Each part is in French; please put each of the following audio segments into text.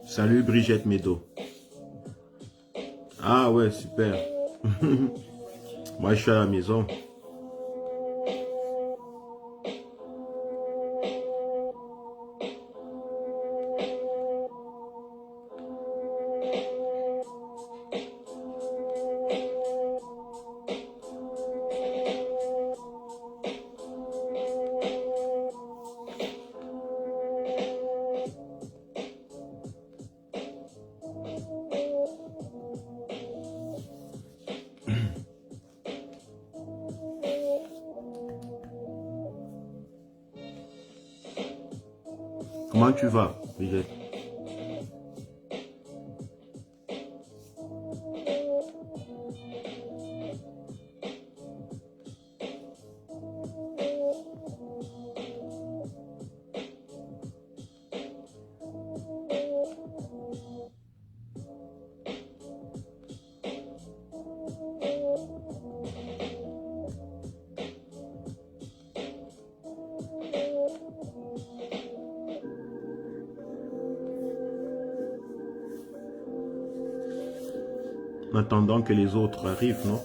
Salut Brigitte Medo. Ah ouais, super. Moi, je suis à la maison. Comment tu vas, Brigitte? En attendant que les autres arrivent, non?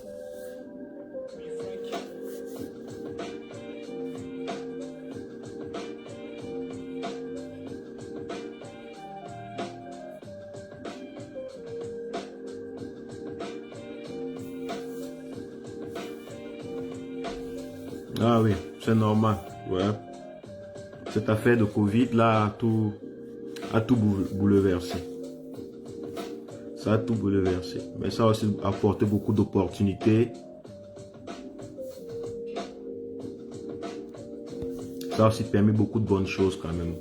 Ah oui, c'est normal. Ouais. Cette affaire de Covid là a tout bouleversé. Ça a tout bouleversé. Mais ça a aussi apporté beaucoup d'opportunités. Ça a aussi permis beaucoup de bonnes choses quand même.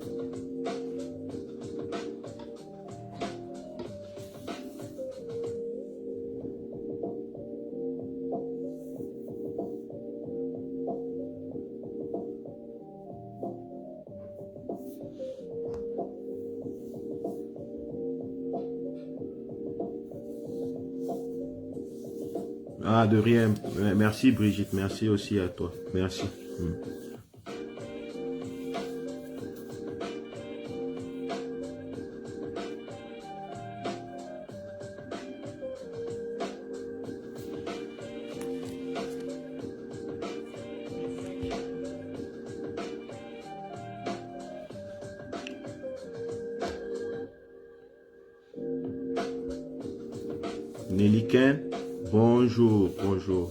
Ah, de rien. Merci Brigitte. Merci aussi à toi. Merci. Nelly Ken, bonjour, bonjour.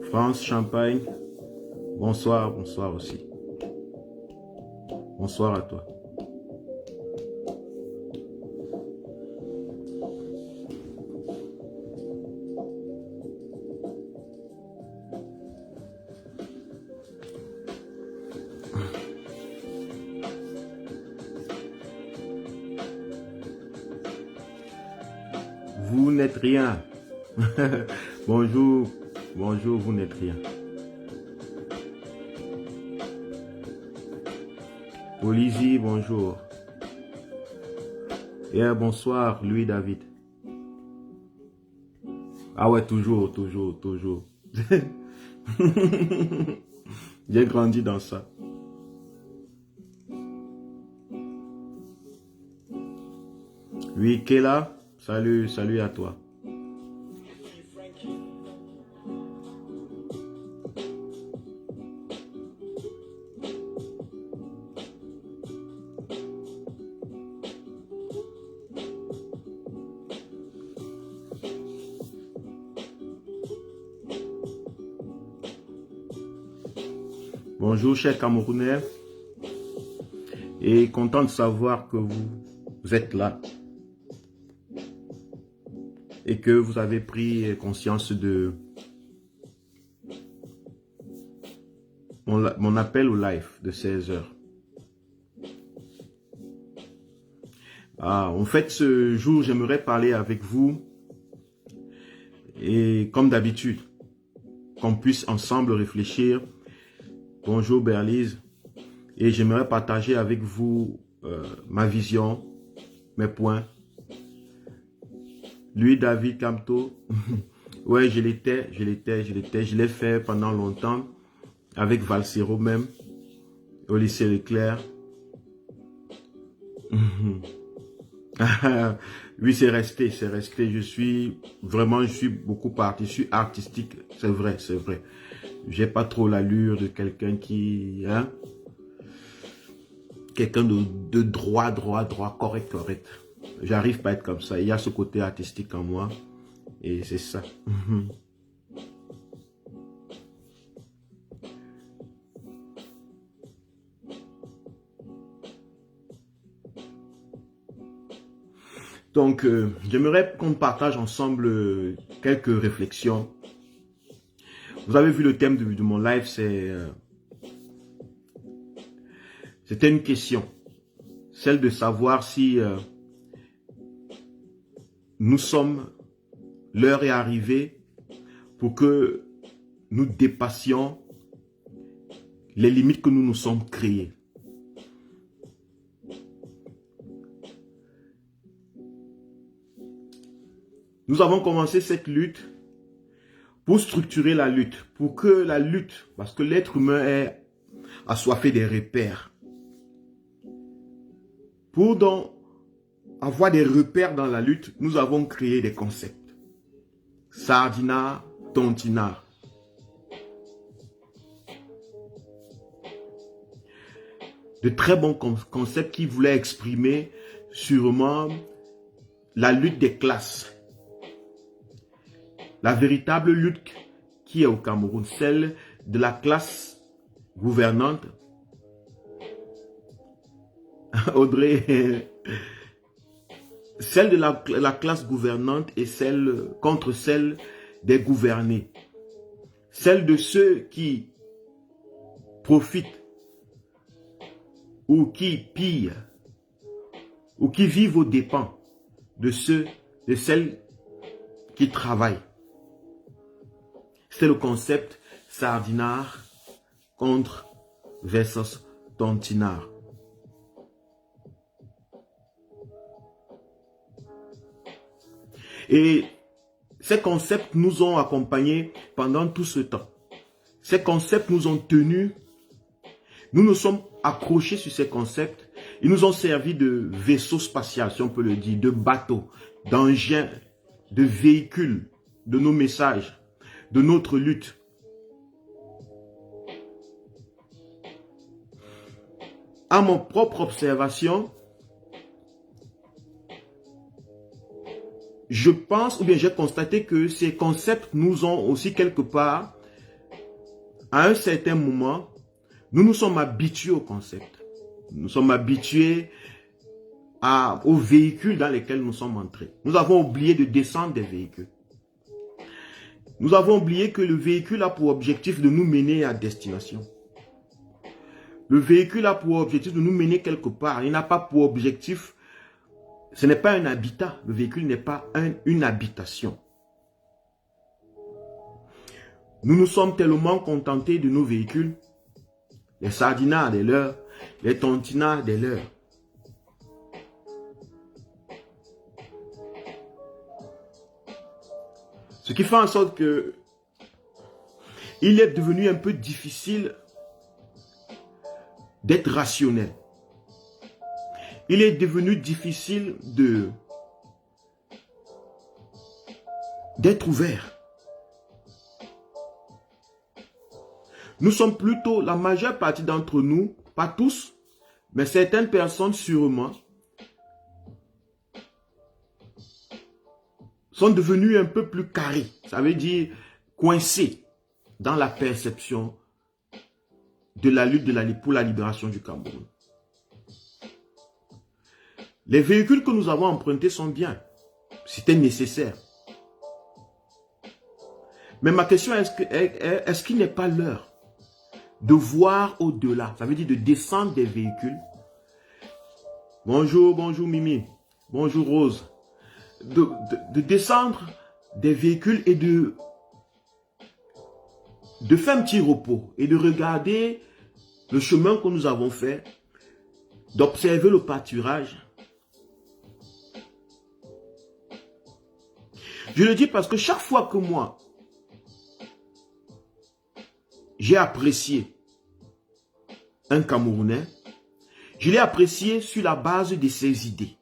France Champagne, bonsoir, bonsoir aussi. Bonsoir à toi. Vous n'êtes rien. Bonjour, bonjour, vous n'êtes rien. Olivier, bonjour. Et bonsoir, Louis David. Ah ouais, toujours, toujours, toujours. J'ai grandi dans ça. Oui, Kela, salut, salut à toi. Bonjour, chers Camerounais. Et content de savoir que vous êtes là. Et que vous avez pris conscience de mon appel au live de 16 heures. En fait, ce jour, j'aimerais parler avec vous. Et comme d'habitude, qu'on puisse ensemble réfléchir. Bonjour Berlise. Et j'aimerais partager avec vous ma vision, mes points. Lui, David Camto, ouais, je l'ai fait pendant longtemps, avec Valsero même, au lycée Leclerc. Oui, c'est resté, je suis beaucoup parti, je suis artistique, c'est vrai. J'ai pas trop l'allure de quelqu'un qui, quelqu'un de droit, correct. J'arrive pas à être comme ça. Il y a ce côté artistique en moi. Et c'est ça. Donc, j'aimerais qu'on partage ensemble quelques réflexions. Vous avez vu le thème de mon live, c'était une question. Celle de savoir si l'heure est arrivée pour que nous dépassions les limites que nous nous sommes créées. Nous avons commencé cette lutte pour structurer la lutte, pour que la lutte, parce que l'être humain est assoiffé des repères. Pour donc avoir des repères dans la lutte, nous avons créé des concepts. Sardinard, tontinard. De très bons concepts qui voulaient exprimer sûrement la lutte des classes. La véritable lutte qui est au Cameroun, celle de la classe gouvernante. Audrey, celle de la classe gouvernante et contre celle des gouvernés. Celle de ceux qui profitent ou qui pillent ou qui vivent aux dépens de celles qui travaillent. C'est le concept sardinard contre versus tontinard. Et ces concepts nous ont accompagnés pendant tout ce temps. Ces concepts nous ont tenus. Nous nous sommes accrochés sur ces concepts. Ils nous ont servi de vaisseau spatial, si on peut le dire, de bateau, d'engin, de véhicule, de nos messages, de notre lutte. À mon propre observation, je pense, ou bien j'ai constaté que ces concepts nous ont aussi quelque part, à un certain moment, nous nous sommes habitués aux concepts. Nous sommes habitués aux véhicules dans lesquels nous sommes entrés. Nous avons oublié de descendre des véhicules. Nous avons oublié que le véhicule a pour objectif de nous mener à destination. Le véhicule a pour objectif de nous mener quelque part. Il n'a pas pour objectif, ce n'est pas un habitat. Le véhicule n'est pas une habitation. Nous nous sommes tellement contentés de nos véhicules. Les sardinards des leurs, les tontinards des leurs. Ce qui fait en sorte que il est devenu un peu difficile d'être rationnel. Il est devenu difficile d'être ouverts. Nous sommes plutôt, la majeure partie d'entre nous, pas tous, mais certaines personnes sûrement, sont devenues un peu plus carrées. Ça veut dire coincées dans la perception de la lutte pour la libération du Cameroun. Les véhicules que nous avons empruntés sont bien. C'était nécessaire. Mais ma question est-ce qu'il n'est pas l'heure de voir au-delà? Ça veut dire de descendre des véhicules. Bonjour Mimi. Bonjour Rose. De descendre des véhicules et de faire un petit repos et de regarder le chemin que nous avons fait, d'observer le pâturage. Je le dis parce que chaque fois que moi, j'ai apprécié un Camerounais, je l'ai apprécié sur la base de ses idées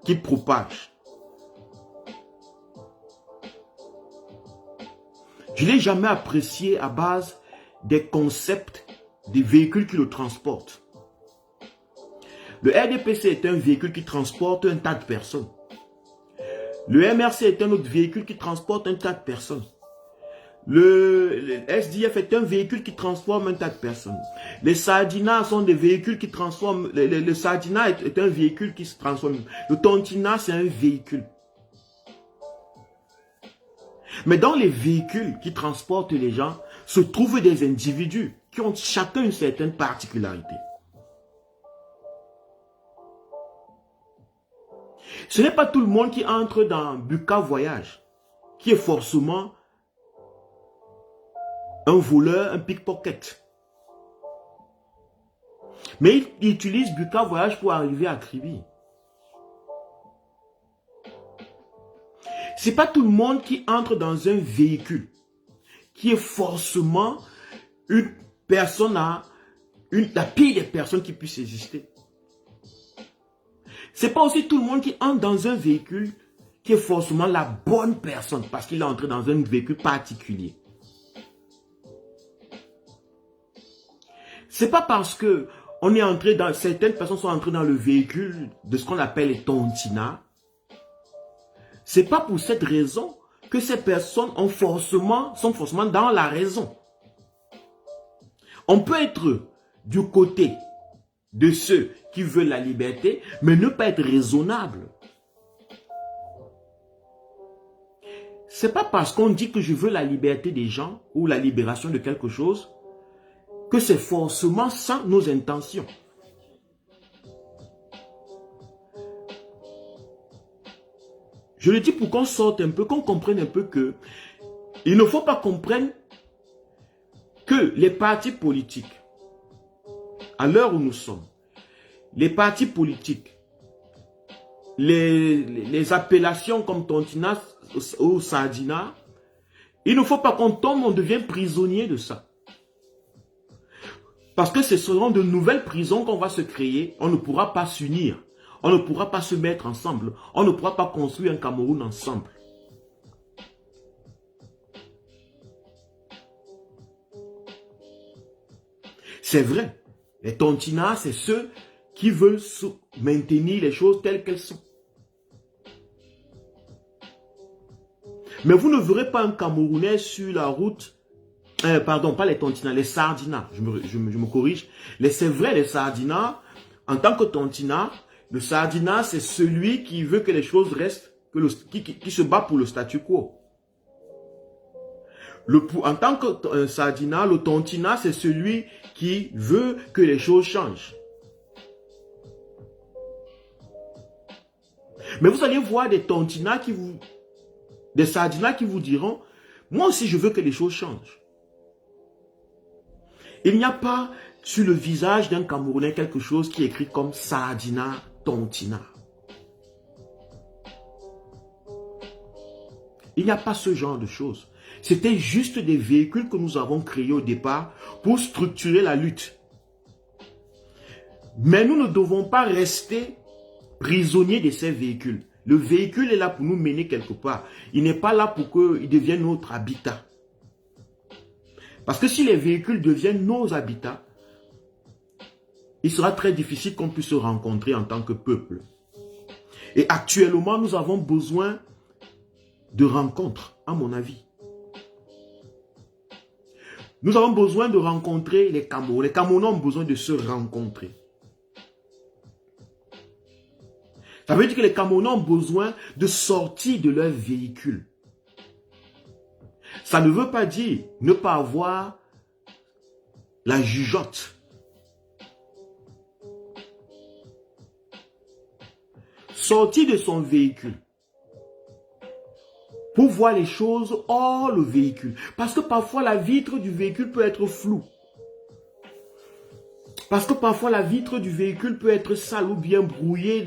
qu'il propage. Je ne l'ai jamais apprécié à base des concepts des véhicules qui le transportent. Le RDPC est un véhicule qui transporte un tas de personnes. Le MRC est un autre véhicule qui transporte un tas de personnes. Le SDF est un véhicule qui transforme un tas de personnes. Les Sardina sont des véhicules qui transforment. Le Sardina est un véhicule qui se transforme. Le Tontina, c'est un véhicule. Mais dans les véhicules qui transportent les gens, se trouvent des individus qui ont chacun une certaine particularité. Ce n'est pas tout le monde qui entre dans Buka Voyage, qui est forcément un voleur, un pickpocket. Mais il utilise Buka Voyage pour arriver à Kribi. Ce n'est pas tout le monde qui entre dans un véhicule qui est forcément une personne la pire des personnes qui puissent exister. Ce n'est pas aussi tout le monde qui entre dans un véhicule qui est forcément la bonne personne parce qu'il est entré dans un véhicule particulier. Ce n'est pas parce que certaines personnes sont entrées dans le véhicule de ce qu'on appelle les tontinas. Ce n'est pas pour cette raison que ces personnes sont forcément dans la raison. On peut être du côté de ceux qui veulent la liberté, mais ne pas être raisonnable. Ce n'est pas parce qu'on dit que je veux la liberté des gens ou la libération de quelque chose que c'est forcément sans nos intentions. Je le dis pour qu'on sorte un peu, qu'on comprenne un peu que il ne faut pas comprendre que les partis politiques, à l'heure où nous sommes, les partis politiques, les appellations comme Tontina ou Sardina, il ne faut pas qu'on tombe, on devient prisonnier de ça. Parce que ce seront de nouvelles prisons qu'on va se créer, on ne pourra pas s'unir. On ne pourra pas se mettre ensemble. On ne pourra pas construire un Cameroun ensemble. C'est vrai. Les tontinas, c'est ceux qui veulent maintenir les choses telles qu'elles sont. Mais vous ne verrez pas un Camerounais sur la route. Pardon, pas les tontinas, les sardinas. Je me corrige. C'est vrai, les sardinas, en tant que tontina, le sardina, c'est celui qui veut que les choses restent, qui se bat pour le statu quo. En tant que sardina, le tontina, c'est celui qui veut que les choses changent. Mais vous allez voir des tontinas des sardinas qui vous diront, moi aussi je veux que les choses changent. Il n'y a pas sur le visage d'un Camerounais quelque chose qui est écrit comme sardina, tontina. Il n'y a pas ce genre de choses. C'était juste des véhicules que nous avons créés au départ pour structurer la lutte. Mais nous ne devons pas rester prisonniers de ces véhicules. Le véhicule est là pour nous mener quelque part. Il n'est pas là pour qu'il devienne notre habitat. Parce que si les véhicules deviennent nos habitats, il sera très difficile qu'on puisse se rencontrer en tant que peuple. Et actuellement, nous avons besoin de rencontres, à mon avis. Nous avons besoin de rencontrer les Camerounais. Les Camerounais ont besoin de se rencontrer. Ça veut dire que les Camerounais ont besoin de sortir de leur véhicule. Ça ne veut pas dire ne pas avoir la jugeote. Sortir de son véhicule pour voir les choses hors le véhicule. Parce que parfois la vitre du véhicule peut être floue. Parce que parfois la vitre du véhicule peut être sale ou bien brouillée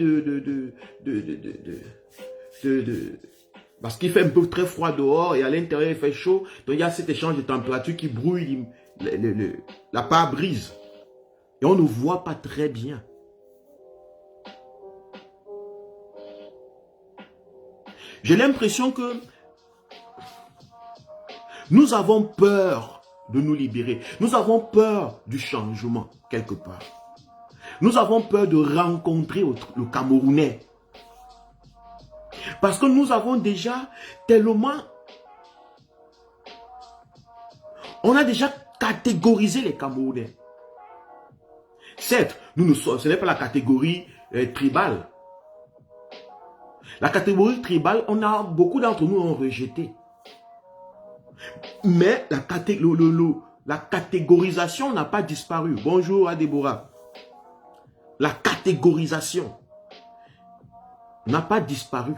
parce qu'il fait un peu très froid dehors et à l'intérieur il fait chaud. Donc il y a cet échange de température qui brouille la pare-brise. Et on ne voit pas très bien. J'ai l'impression que nous avons peur de nous libérer. Nous avons peur du changement, quelque part. Nous avons peur de rencontrer le Camerounais. Parce que nous avons déjà tellement... On a déjà catégorisé les Camerounais. Certes, ce n'est pas la catégorie tribale. La catégorie tribale, beaucoup d'entre nous ont rejeté. Mais la catégorisation n'a pas disparu. Bonjour à Déborah. La catégorisation n'a pas disparu.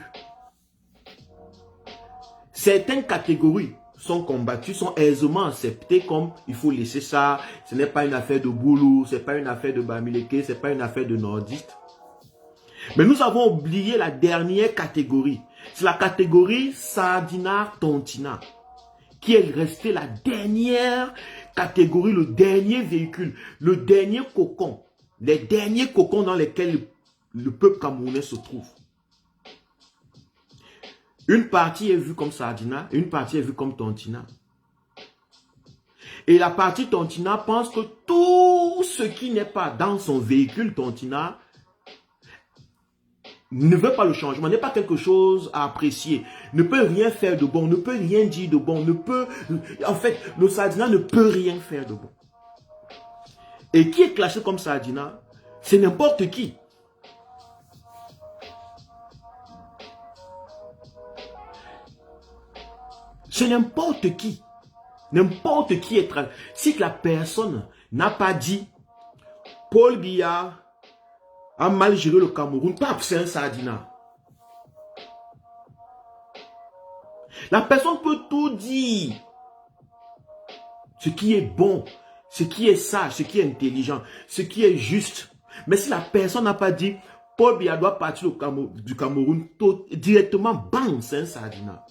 Certaines catégories sont combattues, sont aisément acceptées comme il faut laisser ça. Ce n'est pas une affaire de boulot, ce n'est pas une affaire de Bamileke, ce n'est pas une affaire de nordiste. Mais nous avons oublié la dernière catégorie. C'est la catégorie Sardinard-Tontinard, qui est restée la dernière catégorie, le dernier véhicule, le dernier cocon, les derniers cocons dans lesquels le peuple camerounais se trouve. Une partie est vue comme Sardinard, une partie est vue comme Tontinard. Et la partie Tontinard pense que tout ce qui n'est pas dans son véhicule Tontinard ne veut pas le changement, n'est pas quelque chose à apprécier, ne peut rien faire de bon, ne peut rien dire de bon, en fait, le Sardinard ne peut rien faire de bon. Et qui est classé comme Sardinard? C'est n'importe qui. C'est n'importe qui. N'importe qui est... Si la personne n'a pas dit Paul Biya a mal géré le Cameroun, c'est un Sardinard. La personne peut tout dire. Ce qui est bon, ce qui est sage, ce qui est intelligent, ce qui est juste. Mais si la personne n'a pas dit Paul Biya doit partir du Cameroun, directement, bang, c'est un Sardinard.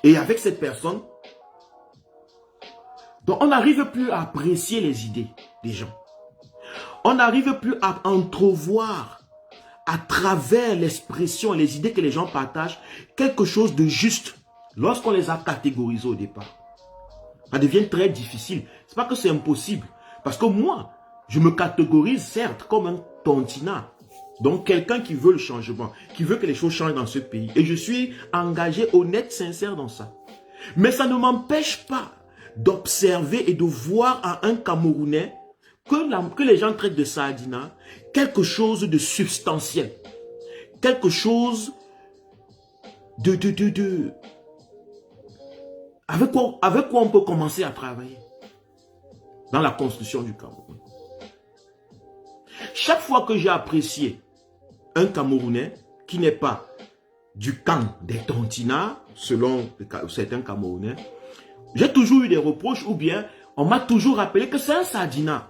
Et avec cette personne, donc on n'arrive plus à apprécier les idées des gens. On n'arrive plus à entrevoir à travers l'expression et les idées que les gens partagent quelque chose de juste lorsqu'on les a catégorisés au départ. Ça devient très difficile. Ce n'est pas que c'est impossible. Parce que moi, je me catégorise certes comme un tontinard. Donc quelqu'un qui veut le changement, qui veut que les choses changent dans ce pays. Et je suis engagé, honnête, sincère dans ça. Mais ça ne m'empêche pas d'observer et de voir à un Camerounais que les gens traitent de Sardinard quelque chose de substantiel. Quelque chose avec quoi on peut commencer à travailler dans la construction du Cameroun. Chaque fois que j'ai apprécié un Camerounais qui n'est pas du camp des tontinards, selon certains Camerounais, j'ai toujours eu des reproches ou bien on m'a toujours rappelé que c'est un Sardinard.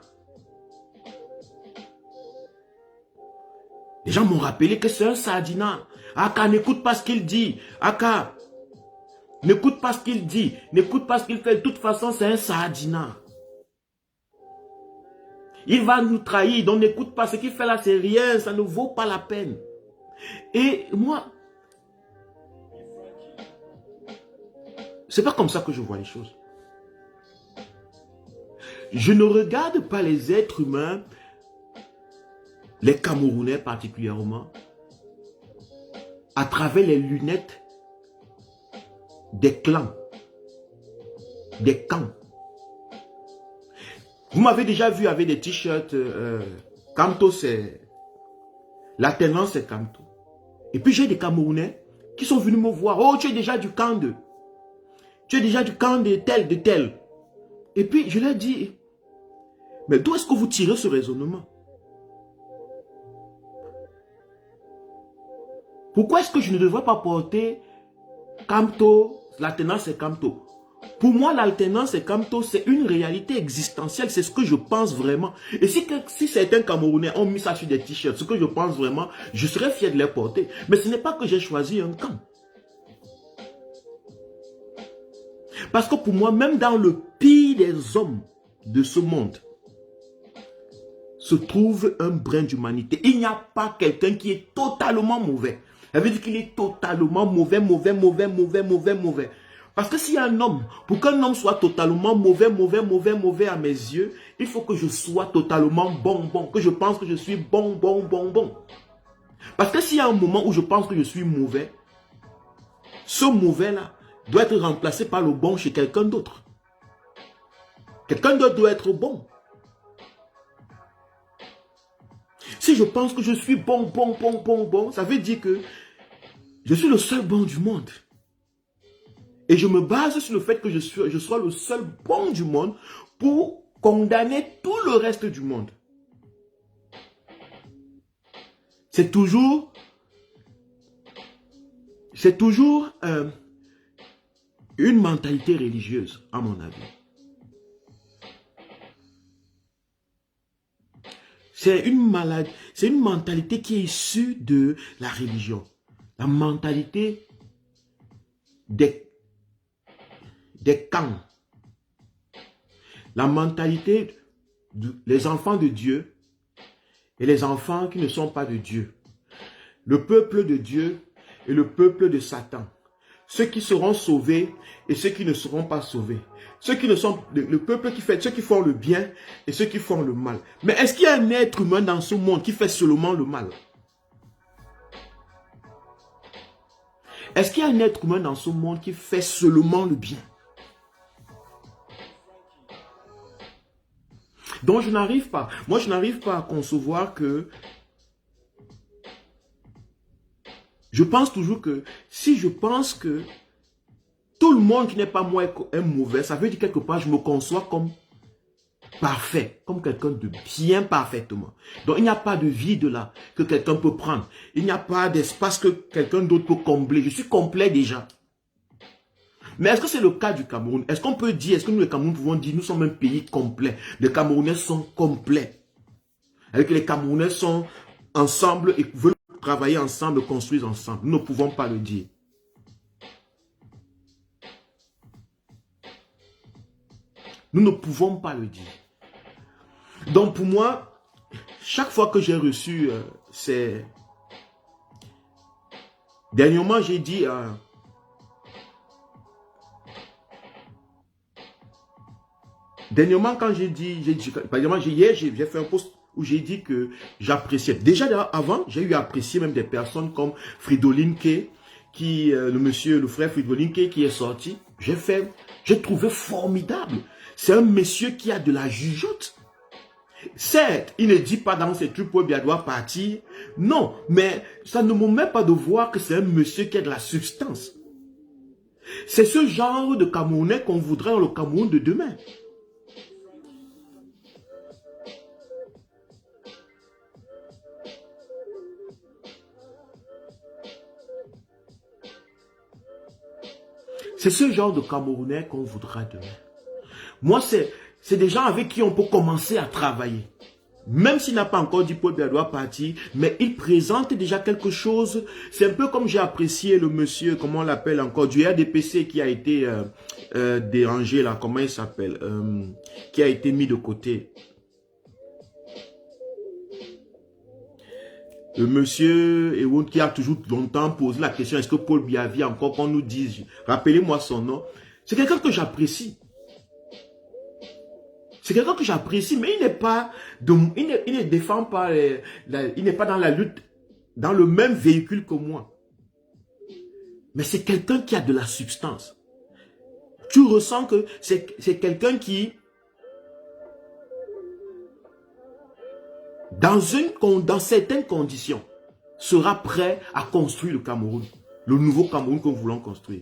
Les gens m'ont rappelé que c'est un Sardinard. Aka, n'écoute pas ce qu'il dit. Aka, n'écoute pas ce qu'il dit. N'écoute pas ce qu'il fait. De toute façon, c'est un Sardinard. Il va nous trahir. Donc, n'écoute pas ce qu'il fait là. C'est rien. Ça ne vaut pas la peine. Et moi, c'est pas comme ça que je vois les choses. Je ne regarde pas les êtres humains, les Camerounais particulièrement, à travers les lunettes des clans, des camps. Vous m'avez déjà vu avec des t-shirts, Kamto c'est, la tendance c'est Kamto. Et puis j'ai des Camerounais qui sont venus me voir. Oh, tu es déjà du camp de, tu es déjà du camp de tel, de tel. Et puis je leur dis, mais d'où est-ce que vous tirez ce raisonnement? Pourquoi est-ce que je ne devrais pas porter Kamto, l'alternance c'est Kamto? Pour moi, l'alternance et Kamto, c'est une réalité existentielle. C'est ce que je pense vraiment. Et si certains Camerounais ont mis ça sur des t-shirts, ce que je pense vraiment, je serais fier de les porter. Mais ce n'est pas que j'ai choisi un camp. Parce que pour moi, même dans le pire des hommes de ce monde, se trouve un brin d'humanité. Il n'y a pas quelqu'un qui est totalement mauvais. Ça veut dire qu'il est totalement mauvais. Parce que s'il y a un homme, pour qu'un homme soit totalement mauvais à mes yeux, il faut que je sois totalement bon, que je pense que je suis bon. Parce que s'il y a un moment où je pense que je suis mauvais, ce mauvais-là doit être remplacé par le bon chez quelqu'un d'autre. Quelqu'un d'autre doit être bon. Si je pense que je suis bon, ça veut dire que je suis le seul bon du monde. Et je me base sur le fait que je sois le seul bon du monde pour condamner tout le reste du monde. C'est toujours une mentalité religieuse, à mon avis. C'est une mentalité qui est issue de la religion. La mentalité des camps. La mentalité des enfants de Dieu et les enfants qui ne sont pas de Dieu. Le peuple de Dieu et le peuple de Satan. Ceux qui seront sauvés et ceux qui ne seront pas sauvés. Ceux qui ne sont, le peuple qui fait, ceux qui font le bien et ceux qui font le mal. Mais est-ce qu'il y a un être humain dans ce monde qui fait seulement le mal? Est-ce qu'il y a un être humain dans ce monde qui fait seulement le bien? Donc je n'arrive pas à concevoir que, je pense toujours que, si je pense que tout le monde qui n'est pas moi est mauvais, ça veut dire quelque part, je me conçois comme parfait, comme quelqu'un de bien parfaitement. Donc il n'y a pas de vide là que quelqu'un peut prendre. Il n'y a pas d'espace que quelqu'un d'autre peut combler. Je suis complet déjà. Mais est-ce que c'est le cas du Cameroun? Est-ce qu'on peut dire, est-ce que nous, les Camerounais, pouvons dire, nous sommes un pays complet? Les Camerounais sont complets. Avec les Camerounais sont ensemble et veulent travailler ensemble, construire ensemble. Nous ne pouvons pas le dire. Nous ne pouvons pas le dire. Donc pour moi, chaque fois que j'ai reçu ces... Dernièrement, j'ai dit... Dernièrement, quand par exemple, hier, j'ai fait un post où j'ai dit que j'appréciais. Déjà avant, j'ai eu apprécié même des personnes comme Fridolin Kay, le frère Fridolin Kay qui est sorti. J'ai trouvé formidable. C'est un monsieur qui a de la jugeote. Certes, il ne dit pas dans ses trucs pour bien doit partir. Non, mais ça ne me met pas de voir que c'est un monsieur qui a de la substance. C'est ce genre de Camerounais qu'on voudrait dans le Cameroun de demain. C'est ce genre de Camerounais qu'on voudra demain. Moi, c'est des gens avec qui on peut commencer à travailler. Même s'il n'a pas encore dit Paul Biya doit partir, mais il présente déjà quelque chose. C'est un peu comme j'ai apprécié le monsieur, comment on l'appelle encore, du RDPC qui a été dérangé là, comment il s'appelle, qui a été mis de côté. le monsieur Ewood qui a toujours longtemps posé la question, est-ce que Paul Biya vit encore, qu'on nous dise, rappelez-moi son nom. C'est quelqu'un que j'apprécie. C'est quelqu'un que j'apprécie, mais il n'est pas, il ne défend pas, il n'est pas dans la lutte, dans le même véhicule que moi. Mais c'est quelqu'un qui a de la substance. Tu ressens que c'est quelqu'un qui, dans certaines conditions, sera prêt à construire le Cameroun. Le nouveau Cameroun que nous voulons construire.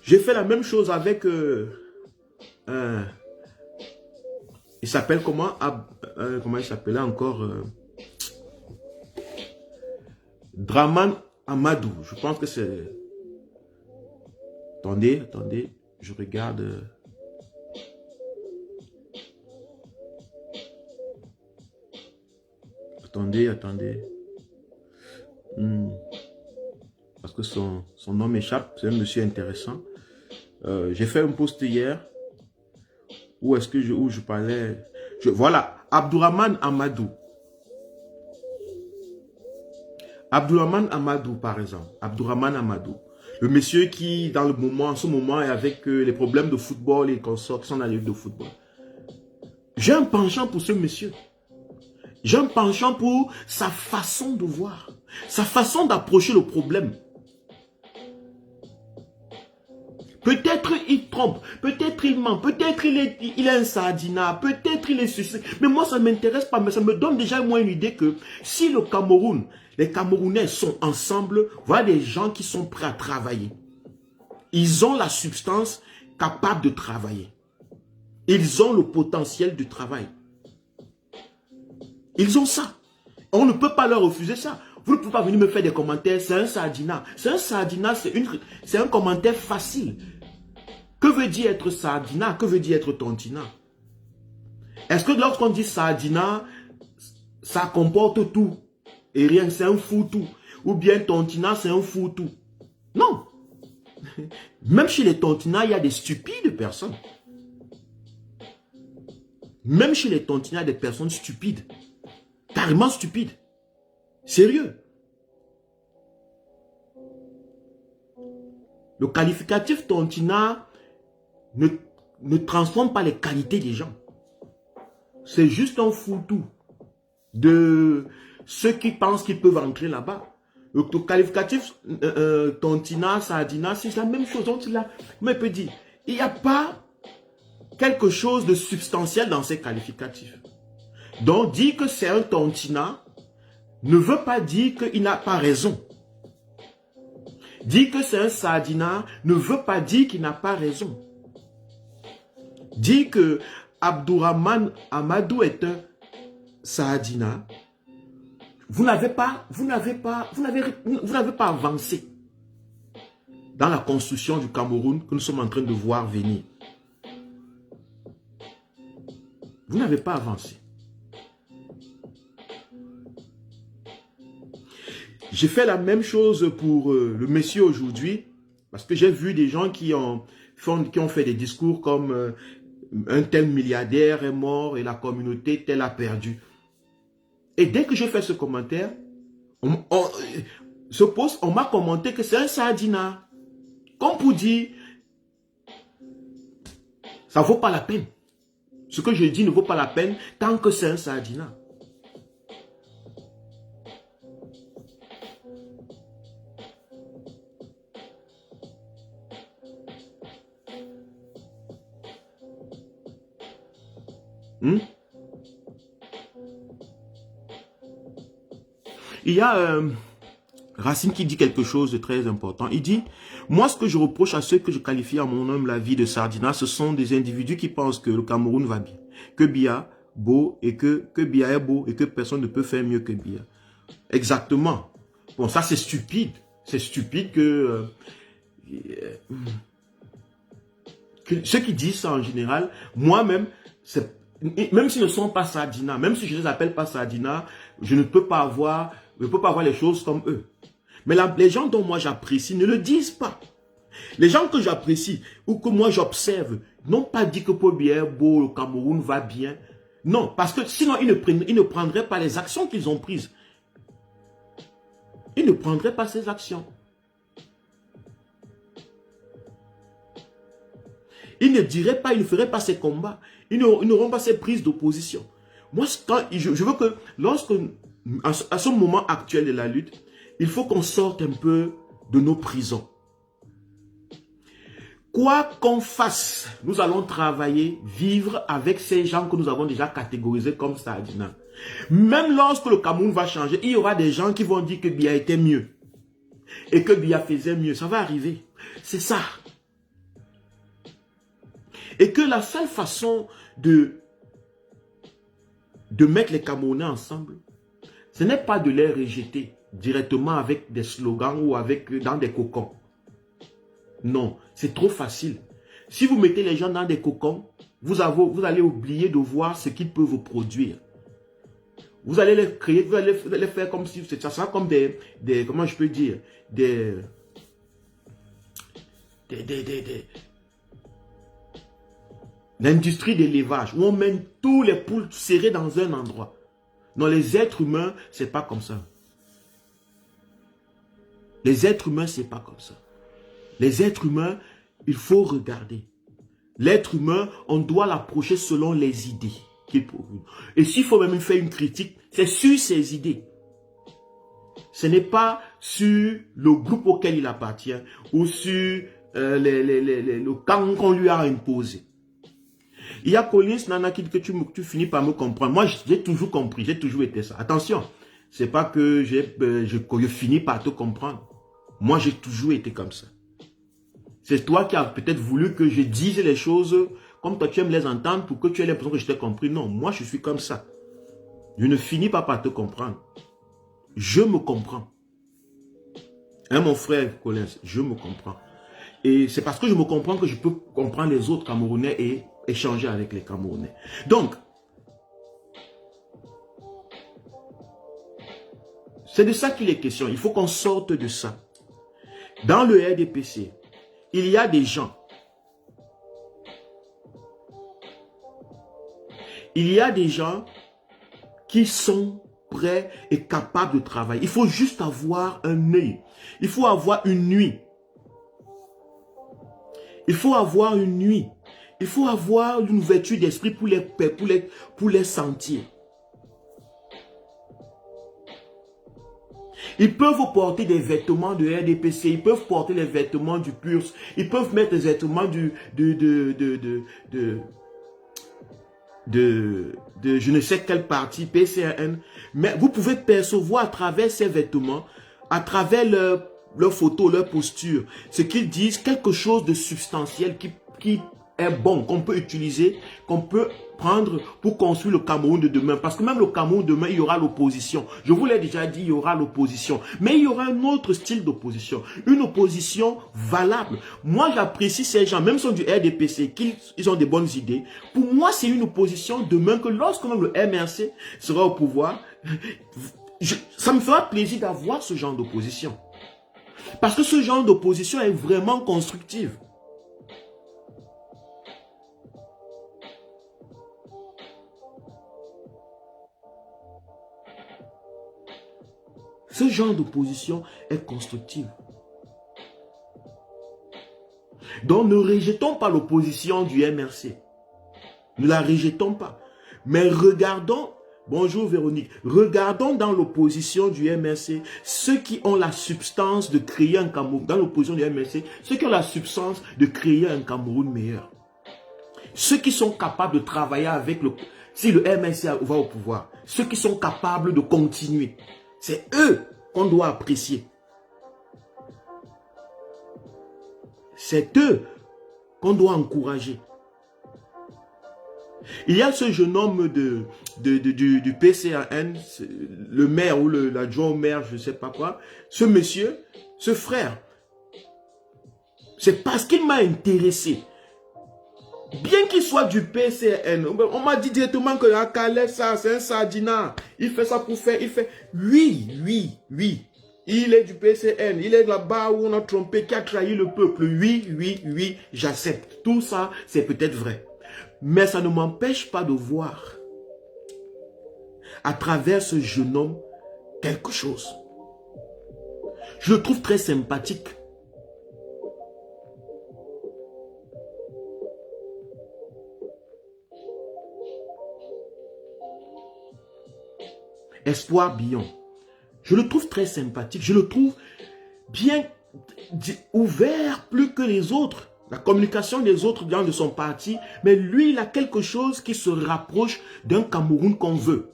J'ai fait la même chose avec... il s'appelle comment? Comment il s'appelait encore? Draman Amadou. Je pense que c'est... Attendez, je regarde... Attendez. Parce que son nom m'échappe. C'est un monsieur intéressant. J'ai fait un post hier. Où je parlais... Voilà. Abdourahmane Amadou. Abdourahmane Amadou, par exemple. Abdourahmane Amadou. Le monsieur qui, en ce moment, est avec les problèmes de football et consorts qui sont dans la ligue de football. J'ai un penchant pour ce monsieur. J'ai un penchant pour sa façon de voir. Sa façon d'approcher le problème. Peut-être il trompe, peut-être il ment, peut-être il est un sardina, peut-être il est ceci. Mais moi, ça ne m'intéresse pas, mais ça me donne déjà moi une idée que si le Cameroun, les Camerounais sont ensemble, voilà des gens qui sont prêts à travailler. Ils ont la substance capable de travailler. Ils ont le potentiel du travail. Ils ont ça. On ne peut pas leur refuser ça. Vous ne pouvez pas venir me faire des commentaires, c'est un sardina. C'est un sardina, c'est un commentaire facile. Que veut dire être sardina? Que veut dire être tontina? Est-ce que lorsqu'on dit sardina, ça comporte tout et rien, c'est un foutou? Ou bien tontina, c'est un foutou? Non. Même chez les tontinas, il y a des stupides personnes. Même chez les tontinas, il y a des personnes stupides. Carrément stupides. Sérieux. Le qualificatif tontina ne transforme pas les qualités des gens. C'est juste un foutou de ceux qui pensent qu'ils peuvent entrer là-bas. Le qualificatif tontina, sardina, c'est la même chose. Donc, mais peut dire, il n'y a pas quelque chose de substantiel dans ces qualificatifs. Donc, dire que c'est un tontina ne veut pas dire qu'il n'a pas raison. Dire que c'est un sardina ne veut pas dire qu'il n'a pas raison. Dire que Abdourahmane Amadou est un sardina, vous n'avez pas avancé dans la construction du Cameroun que nous sommes en train de voir venir. Vous n'avez pas avancé. J'ai fait la même chose pour le monsieur aujourd'hui, parce que j'ai vu des gens qui ont fait des discours comme un tel milliardaire est mort et la communauté telle a perdu. Et dès que j'ai fait ce commentaire, on m'a commenté que c'est un sardina. Comme pour dire, ça ne vaut pas la peine. Ce que je dis ne vaut pas la peine tant que c'est un sardina. Il y a Racine qui dit quelque chose de très important. Il dit, moi ce que je reproche à ceux que je qualifie à mon humble avis de sardina, ce sont des individus qui pensent que le Cameroun va bien, que Biya beau et que Biya est beau et que personne ne peut faire mieux que Biya. Exactement. Bon, ça c'est stupide. C'est stupide que ceux qui disent ça en général, moi-même, même s'ils ne sont pas sardina, même si je ne les appelle pas sardina, je ne peux pas avoir les choses comme eux. Mais les gens dont moi j'apprécie ne le disent pas. Les gens que j'apprécie ou que moi j'observe n'ont pas dit que Paul Biya est beau, le Cameroun va bien. Non, parce que sinon ils ne prendraient pas les actions qu'ils ont prises. Ils ne prendraient pas ces actions. Ils ne diraient pas, ils ne feraient pas ces combats. Ils n'auront pas ces prises d'opposition. Moi, je veux que à ce moment actuel de la lutte, il faut qu'on sorte un peu de nos prisons. Quoi qu'on fasse, nous allons travailler, vivre avec ces gens que nous avons déjà catégorisés comme Sardina. Même lorsque le Cameroun va changer, il y aura des gens qui vont dire que Biya était mieux. Et que Biya faisait mieux. Ça va arriver. C'est ça. Et que la seule façon de mettre les Camerounais ensemble, ce n'est pas de les rejeter directement avec des slogans ou dans des cocons. Non, c'est trop facile. Si vous mettez les gens dans des cocons, vous allez oublier de voir ce qu'ils peuvent vous produire. Vous allez les créer, vous allez les faire comme si ça sera comme comment je peux dire, l'industrie d'élevage où on mène tous les poules serrées dans un endroit. Non, les êtres humains, c'est pas comme ça. Les êtres humains, c'est pas comme ça. Les êtres humains, il faut regarder. L'être humain, on doit l'approcher selon les idées qu'il produit. Et s'il faut même faire une critique, c'est sur ses idées. Ce n'est pas sur le groupe auquel il appartient ou sur le camp qu'on lui a imposé. Il y a Collins, Nana, que tu finis par me comprendre. Moi, j'ai toujours compris, j'ai toujours été ça. Attention, c'est pas que je finis par te comprendre. Moi, j'ai toujours été comme ça. C'est toi qui as peut-être voulu que je dise les choses comme toi tu aimes les entendre pour que tu aies l'impression que je t'ai compris. Non, moi je suis comme ça. Je ne finis pas par te comprendre. Je me comprends. Hein, mon frère Collins, je me comprends. Et c'est parce que je me comprends que je peux comprendre les autres Camerounais et échanger avec les Camerounais. Donc, c'est de ça qu'il est question. Il faut qu'on sorte de ça. Dans le RDPC, il y a des gens. Il y a des gens qui sont prêts et capables de travailler. Il faut juste avoir un œil. Il faut avoir une nuit. Il faut avoir une nuit. Il faut avoir une ouverture d'esprit pour les sentir. Ils peuvent porter des vêtements de RDPC, ils peuvent porter les vêtements du PURS, ils peuvent mettre les vêtements de je ne sais quelle partie, PCRN, mais vous pouvez percevoir à travers ces vêtements, à travers leurs photos, leur posture, ce qu'ils disent, quelque chose de substantiel qui est bon, qu'on peut utiliser, qu'on peut prendre pour construire le Cameroun de demain. Parce que même le Cameroun de demain, il y aura l'opposition. Je vous l'ai déjà dit, il y aura l'opposition. Mais il y aura un autre style d'opposition. Une opposition valable. Moi, j'apprécie ces gens, même si sont du RDPC, qu'ils ont des bonnes idées. Pour moi, c'est une opposition demain que lorsque le MRC sera au pouvoir, ça me fera plaisir d'avoir ce genre d'opposition. Parce que ce genre d'opposition est vraiment constructive. Ce genre d'opposition est constructive. Donc ne rejetons pas l'opposition du MRC. Ne la rejetons pas. Mais regardons, bonjour Véronique, regardons dans l'opposition du MRC ceux qui ont la substance de créer un Cameroun, dans l'opposition du MRC, ceux qui ont la substance de créer un Cameroun meilleur. Ceux qui sont capables de travailler avec si le MRC va au pouvoir, ceux qui sont capables de continuer. C'est eux qu'on doit apprécier. C'est eux qu'on doit encourager. Il y a ce jeune homme du PCRN, le maire ou l'adjoint au maire, je ne sais pas quoi, ce monsieur, ce frère. C'est parce qu'il m'a intéressé. Bien qu'il soit du PCRN, on m'a dit directement que Calais, ça, c'est un Sardina. Il fait ça pour faire, il fait... Oui. Il est du PCN, il est là-bas où on a trompé, qui a trahi le peuple. Oui, oui, oui, j'accepte. Tout ça, c'est peut-être vrai. Mais ça ne m'empêche pas de voir à travers ce jeune homme quelque chose. Je le trouve très sympathique. Espoir Billon. Je le trouve très sympathique. Je le trouve bien ouvert plus que les autres. La communication des autres gens de son parti. Mais lui, il a quelque chose qui se rapproche d'un Cameroun qu'on veut.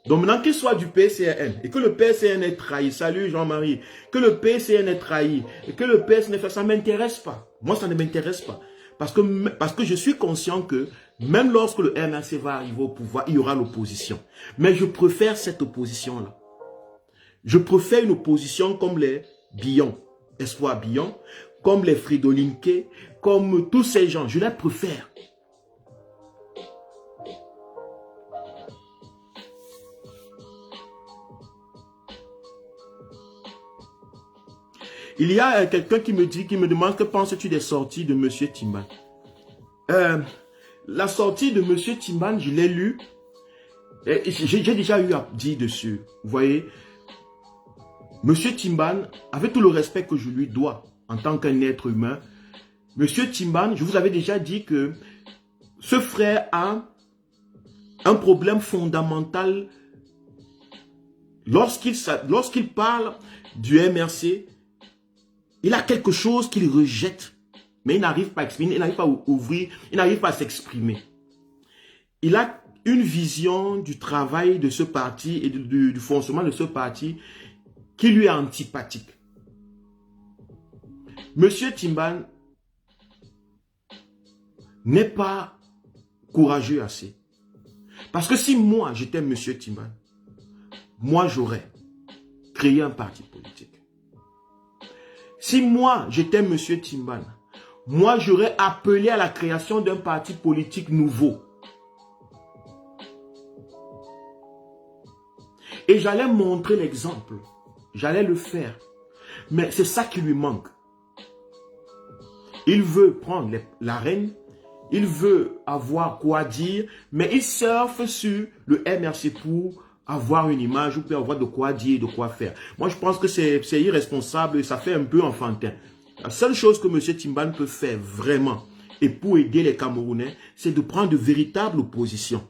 Donc maintenant qu'il soit du PCN et que le PCN est trahi, salut Jean-Marie, que le PCN est trahi et que le PCN est fait, ça ne m'intéresse pas. Moi, ça ne m'intéresse pas. Parce que je suis conscient que même lorsque le MRC va arriver au pouvoir, il y aura l'opposition. Mais je préfère cette opposition-là. Je préfère une opposition comme les Billon, Espoir Billon, comme les Fridolin Kay, comme tous ces gens. Je les préfère. Il y a quelqu'un qui me demande que penses-tu des sorties de M. Timban. La sortie de M. Timban, je l'ai lu. J'ai déjà eu à dire dessus. Vous voyez, M. Timban, avec tout le respect que je lui dois en tant qu'un être humain, M. Timban, je vous avais déjà dit que ce frère a un problème fondamental lorsqu'il parle du MRC. Il a quelque chose qu'il rejette, mais il n'arrive pas à exprimer, il n'arrive pas à ouvrir, il n'arrive pas à s'exprimer. Il a une vision du travail de ce parti et du fonctionnement de ce parti qui lui est antipathique. Monsieur Timban n'est pas courageux assez. Parce que si moi, j'étais Monsieur Timban, moi, j'aurais créé un parti politique. Si moi, j'étais M. Timban, moi, j'aurais appelé à la création d'un parti politique nouveau. Et j'allais montrer l'exemple. J'allais le faire. Mais c'est ça qui lui manque. Il veut prendre l'arène. Il veut avoir quoi dire. Mais il surfe sur le MRC pour avoir une image ou peut avoir de quoi dire, de quoi faire. Moi, je pense que c'est irresponsable et ça fait un peu enfantin. La seule chose que M. Timban peut faire vraiment et pour aider les Camerounais, c'est de prendre de véritables positions.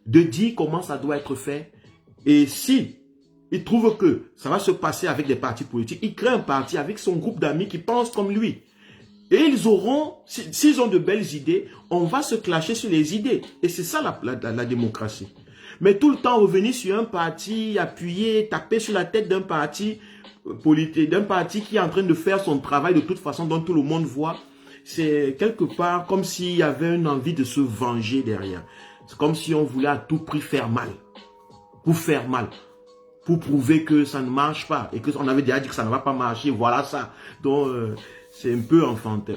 De dire comment ça doit être fait. Et si il trouve que ça va se passer avec des partis politiques, il crée un parti avec son groupe d'amis qui pensent comme lui. Et ils auront, s'ils ont de belles idées, on va se clasher sur les idées. Et c'est ça la démocratie. Mais tout le temps revenir sur un parti, appuyer, taper sur la tête d'un parti politique, d'un parti qui est en train de faire son travail de toute façon dont tout le monde voit, c'est quelque part comme s'il y avait une envie de se venger derrière. C'est comme si on voulait à tout prix faire mal. Pour faire mal. Pour prouver que ça ne marche pas. Et qu'on avait déjà dit que ça ne va pas marcher. Voilà ça. Donc, c'est un peu enfantin.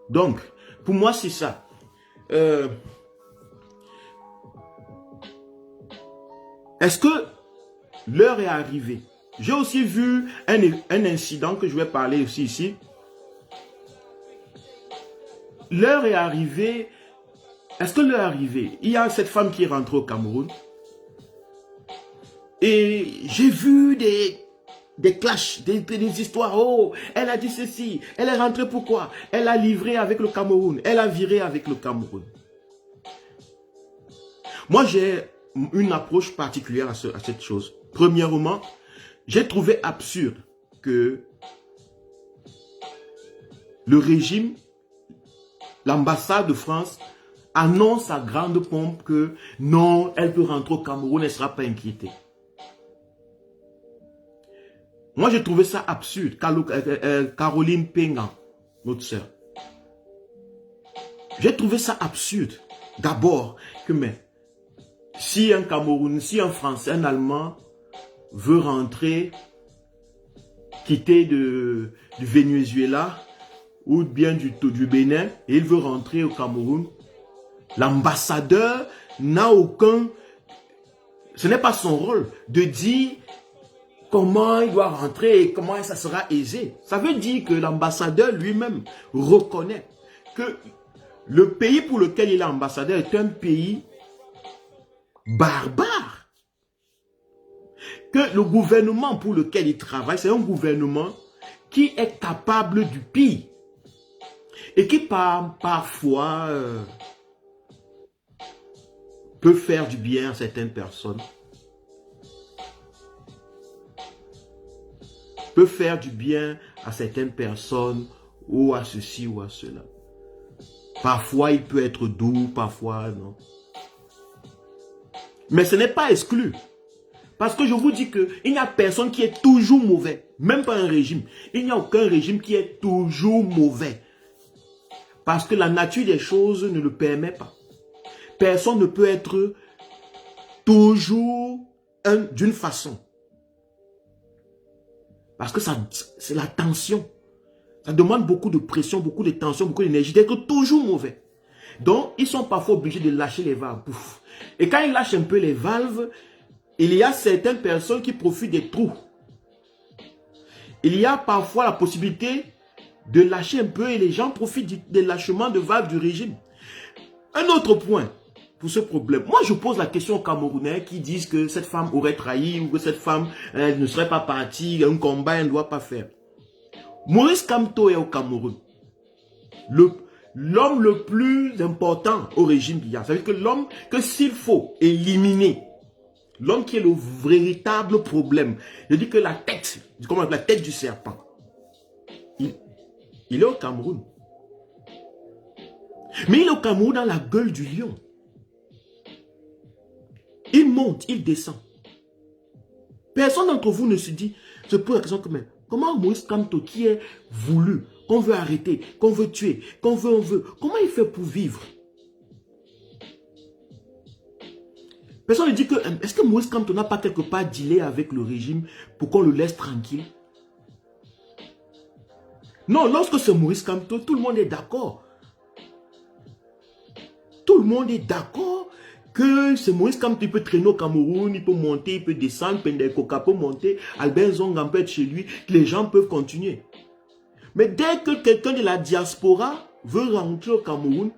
Donc, pour moi, c'est ça. Est-ce que l'heure est arrivée? J'ai aussi vu un incident que je vais parler aussi ici. L'heure est arrivée. Est-ce que l'heure est arrivée? Il y a cette femme qui est rentrée au Cameroun. Et j'ai vu des clashs, des histoires. Oh, elle a dit ceci. Elle est rentrée pourquoi? Elle a livré avec le Cameroun. Elle a viré avec le Cameroun. Moi, j'ai une approche particulière à cette chose. Premièrement, j'ai trouvé absurde que le régime, l'ambassade de France, annonce à grande pompe que non, elle peut rentrer au Cameroun, elle ne sera pas inquiétée. Moi, j'ai trouvé ça absurde. Caroline Pengan, notre sœur. J'ai trouvé ça absurde. D'abord, que si un Camerounais, si un Français, un Allemand veut rentrer, quitter du Venezuela ou bien du Bénin et il veut rentrer au Cameroun, l'ambassadeur n'a aucun... Ce n'est pas son rôle de dire comment il doit rentrer et comment ça sera aisé. Ça veut dire que l'ambassadeur lui-même reconnaît que le pays pour lequel il est ambassadeur est un pays barbare. Que le gouvernement pour lequel il travaille, c'est un gouvernement qui est capable du pire. Et qui parfois peut faire du bien à certaines personnes. Peut faire du bien à certaines personnes ou à ceci ou à cela. Parfois, il peut être doux, parfois non. Mais ce n'est pas exclu. Parce que je vous dis qu'il n'y a personne qui est toujours mauvais. Même pas un régime. Il n'y a aucun régime qui est toujours mauvais. Parce que la nature des choses ne le permet pas. Personne ne peut être toujours d'une façon. Parce que c'est la tension. Ça demande beaucoup de pression, beaucoup de tension, beaucoup d'énergie, d'être toujours mauvais. Donc, ils sont parfois obligés de lâcher les valves. Pouf. Et quand ils lâchent un peu les valves, il y a certaines personnes qui profitent des trous. Il y a parfois la possibilité de lâcher un peu et les gens profitent des lâchements de valves du régime. Un autre point pour ce problème. Moi, je pose la question aux Camerounais qui disent que cette femme aurait trahi ou que cette femme ne serait pas partie, un combat, elle ne doit pas faire. Maurice Kamto est au Cameroun. L'homme le plus important au régime qu'il y a. Ça veut dire que l'homme que s'il faut éliminer, l'homme qui est le véritable problème. Je dis que la tête du serpent, il est au Cameroun. Mais il est au Cameroun dans la gueule du lion. Il monte, il descend. Personne d'entre vous ne se dit, se pose la question comme comment Moïse Kamto qui est voulu, qu'on veut arrêter, qu'on veut tuer, on veut, comment il fait pour vivre? Personne ne dit que, est-ce que Moïse Kamto n'a pas quelque part dealé avec le régime pour qu'on le laisse tranquille? Non, lorsque c'est Moïse Kamto, tout le monde est d'accord. Tout le monde est d'accord que c'est Moïse Kamto, il peut traîner au Cameroun, il peut monter, il peut descendre, Pendekoka peut monter, Albert Zonga peut être chez lui, les gens peuvent continuer. Mais dès que quelqu'un de la diaspora veut rentrer au Cameroun,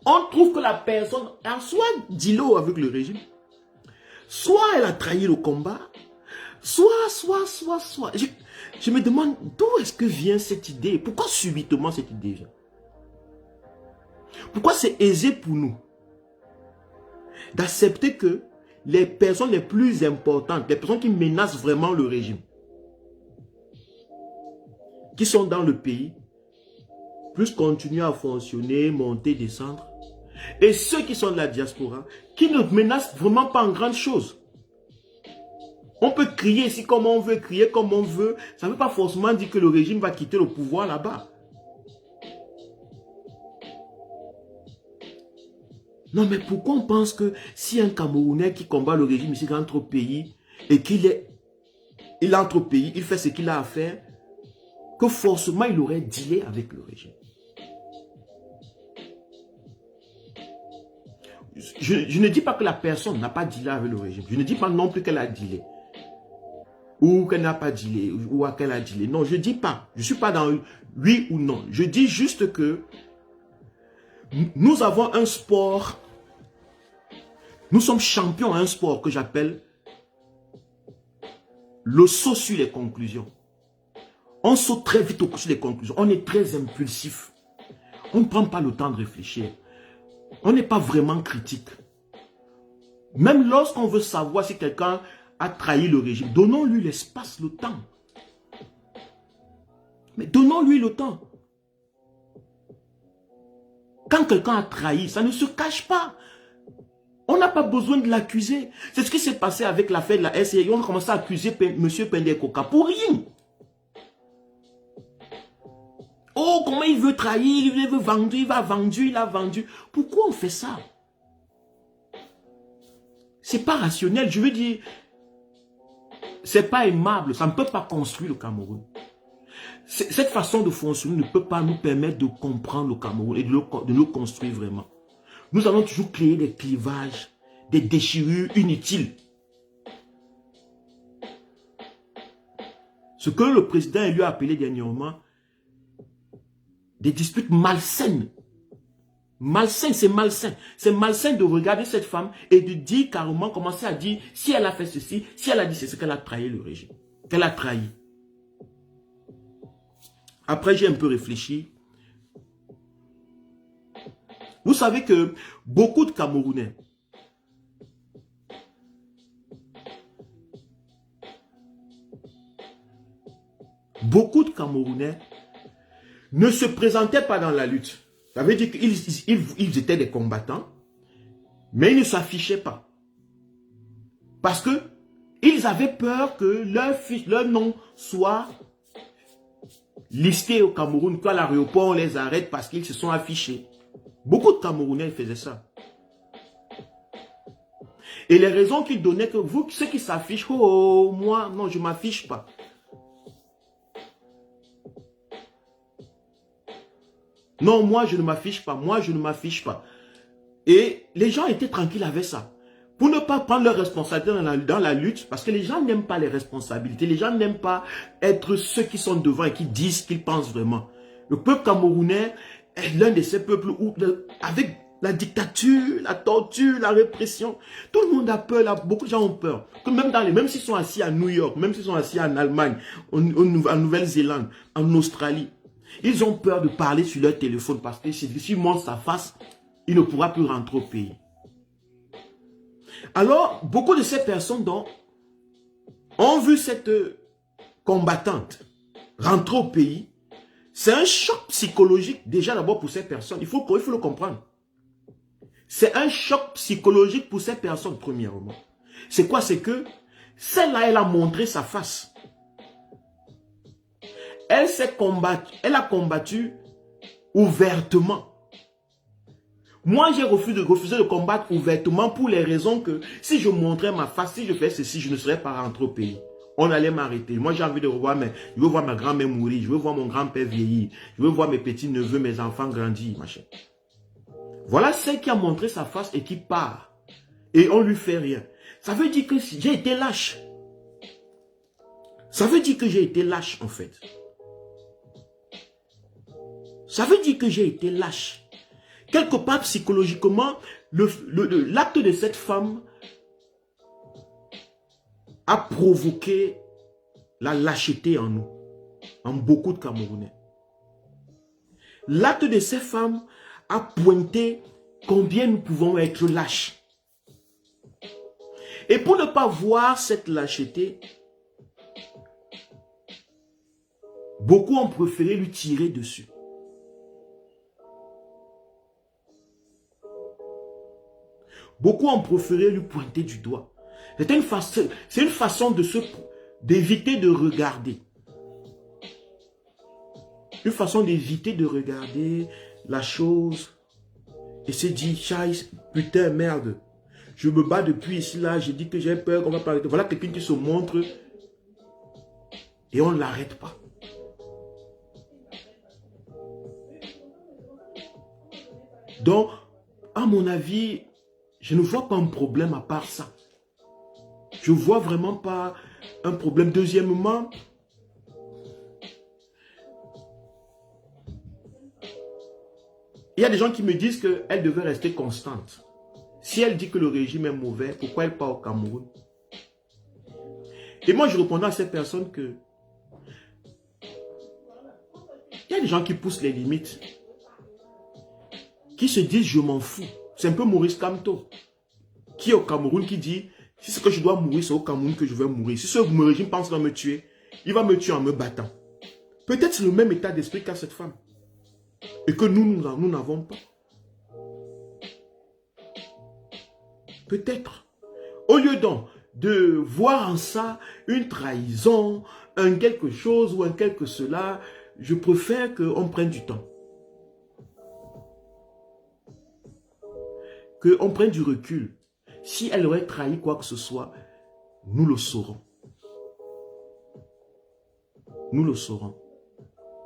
on trouve que la personne a soit dealé avec le régime, soit elle a trahi le combat, soit. Je me demande d'où est-ce que vient cette idée? Pourquoi subitement cette idée vient? Pourquoi c'est aisé pour nous d'accepter que les personnes les plus importantes, les personnes qui menacent vraiment le régime, qui sont dans le pays, puissent continuer à fonctionner, monter, descendre. Et ceux qui sont de la diaspora, qui ne menacent vraiment pas en grande chose. On peut crier ici comme on veut, crier comme on veut. Ça ne veut pas forcément dire que le régime va quitter le pouvoir là-bas. Non, mais pourquoi on pense que si un Camerounais qui combat le régime ici rentre au pays et il entre au pays, il fait ce qu'il a à faire, que forcément il aurait dealé avec le régime? Je ne dis pas que la personne n'a pas dealé avec le régime. Je ne dis pas non plus qu'elle a dealé. Ou qu'elle n'a pas dealé. Ou qu'elle a dealé. Non, je ne dis pas. Je ne suis pas dans oui ou non. Je dis juste que nous avons un sport. Nous sommes champions à un sport que j'appelle le saut sur les conclusions. On saute très vite sur les conclusions. On est très impulsif. On ne prend pas le temps de réfléchir. On n'est pas vraiment critique. Même lorsqu'on veut savoir si quelqu'un a trahi le régime, donnons-lui l'espace, le temps. Mais donnons-lui le temps. Quand quelqu'un a trahi, ça ne se cache pas. On n'a pas besoin de l'accuser. C'est ce qui s'est passé avec l'affaire de la SCI. On a commencé à accuser M. Pendekoka pour rien. Oh, comment il veut trahir, il veut vendre, il a vendu. Pourquoi on fait ça? C'est pas rationnel, je veux dire, c'est pas aimable, ça ne peut pas construire le Cameroun. Cette façon de fonctionner ne peut pas nous permettre de comprendre le Cameroun et de le construire vraiment. Nous allons toujours créer des clivages, des déchirures inutiles. Ce que le président lui a appelé dernièrement des disputes malsaines. Malsain, c'est malsain. C'est malsain de regarder cette femme et de dire carrément, commencer à dire, si elle a fait ceci, si elle a dit ceci, qu'elle a trahi le régime. Qu'elle a trahi. Après, j'ai un peu réfléchi. Vous savez que beaucoup de Camerounais ne se présentaient pas dans la lutte. Ça veut dire qu'ils étaient des combattants, mais ils ne s'affichaient pas. Parce que ils avaient peur que leur nom soit listé au Cameroun, qu'à l'aéroport on les arrête parce qu'ils se sont affichés. Beaucoup de Camerounais faisaient ça. Et les raisons qu'ils donnaient, que vous, ceux qui s'affichent, oh, moi, non, je ne m'affiche pas. Non, moi, je ne m'affiche pas. Moi, je ne m'affiche pas. Et les gens étaient tranquilles avec ça. Pour ne pas prendre leurs responsabilités dans la lutte, parce que les gens n'aiment pas les responsabilités. Les gens n'aiment pas être ceux qui sont devant et qui disent ce qu'ils pensent vraiment. Le peuple camerounais est l'un de ces peuples où, avec la dictature, la torture, la répression, tout le monde a peur, là, beaucoup de gens ont peur. Que même s'ils sont assis à New York, même s'ils sont assis en Allemagne, en Nouvelle-Zélande, en Australie, ils ont peur de parler sur leur téléphone parce que s'ils montrent sa face, il ne pourra plus rentrer au pays. Alors, beaucoup de ces personnes ont vu cette combattante rentrer au pays. C'est un choc psychologique déjà d'abord pour ces personnes. Il faut le comprendre. C'est un choc psychologique pour ces personnes, premièrement. C'est quoi? C'est que celle-là, elle a montré sa face. Elle a combattu ouvertement. Moi, j'ai refusé de combattre ouvertement pour les raisons que si je montrais ma face, si je fais ceci, je ne serais pas rentré au pays. On allait m'arrêter. Moi, j'ai envie de revoir je veux voir ma grand-mère mourir, je veux voir mon grand-père vieillir, je veux voir mes petits-neveux, mes enfants grandir, machin. Voilà celle qui a montré sa face et qui part. Et on lui fait rien. Ça veut dire que j'ai été lâche. Ça veut dire que j'ai été lâche, en fait. Ça veut dire que j'ai été lâche. Quelque part, psychologiquement, l'acte de cette femme a provoqué la lâcheté en nous, en beaucoup de Camerounais. L'acte de ces femmes a pointé combien nous pouvons être lâches. Et pour ne pas voir cette lâcheté, beaucoup ont préféré lui tirer dessus. Beaucoup ont préféré lui pointer du doigt. C'est une façon d'éviter de regarder. Une façon d'éviter de regarder la chose et se dire, Chaïs, putain, merde. Je me bats depuis ici, là, j'ai dit que j'ai peur qu'on va parler. Voilà quelqu'un qui se montre et on ne l'arrête pas. Donc, à mon avis, je ne vois pas un problème à part ça. Je ne vois vraiment pas un problème. Deuxièmement, il y a des gens qui me disent qu'elle devait rester constante. Si elle dit que le régime est mauvais, pourquoi elle part au Cameroun? Et moi, je répondais à ces personnes que il y a des gens qui poussent les limites, qui se disent je m'en fous. C'est un peu Maurice Kamto, qui est au Cameroun, qui dit si c'est que je dois mourir, c'est au Cameroun que je vais mourir. Si ce régime pense qu'il va me tuer, il va me tuer en me battant. Peut-être c'est le même état d'esprit qu'a cette femme. Et que nous n'avons pas. Peut-être. Au lieu donc de voir en ça une trahison, un quelque chose ou un quelque cela, je préfère qu'on prenne du temps. Qu'on prenne du recul. Si elle aurait trahi quoi que ce soit, nous le saurons. Nous le saurons.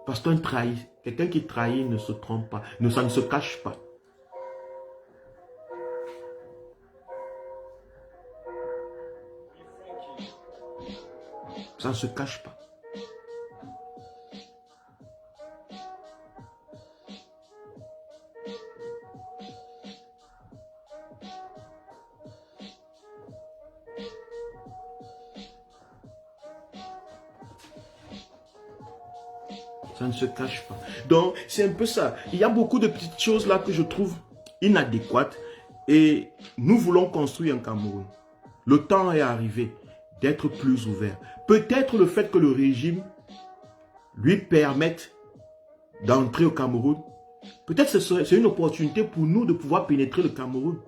Parce qu'un trahi, quelqu'un qui trahit ne se trompe pas. Ça ne se cache pas. Ça ne se cache pas. Ça ne se cache pas. Donc, c'est un peu ça. Il y a beaucoup de petites choses là que je trouve inadéquates. Et nous voulons construire un Cameroun. Le temps est arrivé d'être plus ouvert. Peut-être le fait que le régime lui permette d'entrer au Cameroun, peut-être que c'est une opportunité pour nous de pouvoir pénétrer le Cameroun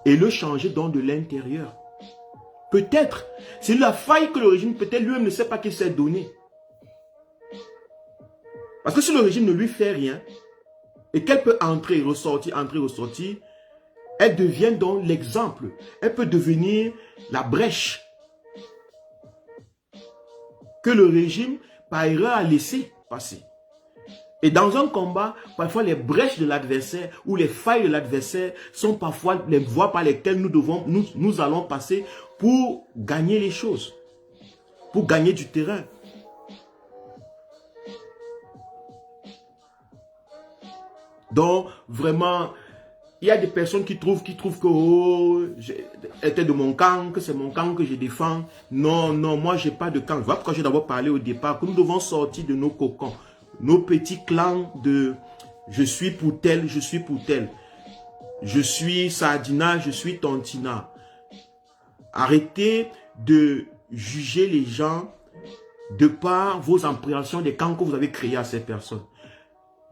et le changer donc de l'intérieur. Peut-être. C'est la faille que le régime, peut-être lui-même ne sait pas qu'il s'est donné. Parce que si le régime ne lui fait rien, et qu'elle peut entrer, ressortir, elle devient donc l'exemple. Elle peut devenir la brèche que le régime, par erreur, a laissé passer. Et dans un combat, parfois les brèches de l'adversaire ou les failles de l'adversaire sont parfois les voies par lesquelles nous allons passer pour gagner les choses, pour gagner du terrain. Donc, vraiment, il y a des personnes qui trouvent que oh, était de mon camp, que c'est mon camp que je défends. Non, non, moi, je n'ai pas de camp. Voilà pourquoi j'ai d'abord parlé au départ que nous devons sortir de nos cocons, nos petits clans de je suis pour tel, je suis pour tel. Je suis Sardina, je suis Tontina. Arrêtez de juger les gens de par vos appréhensions des camps que vous avez créés à ces personnes.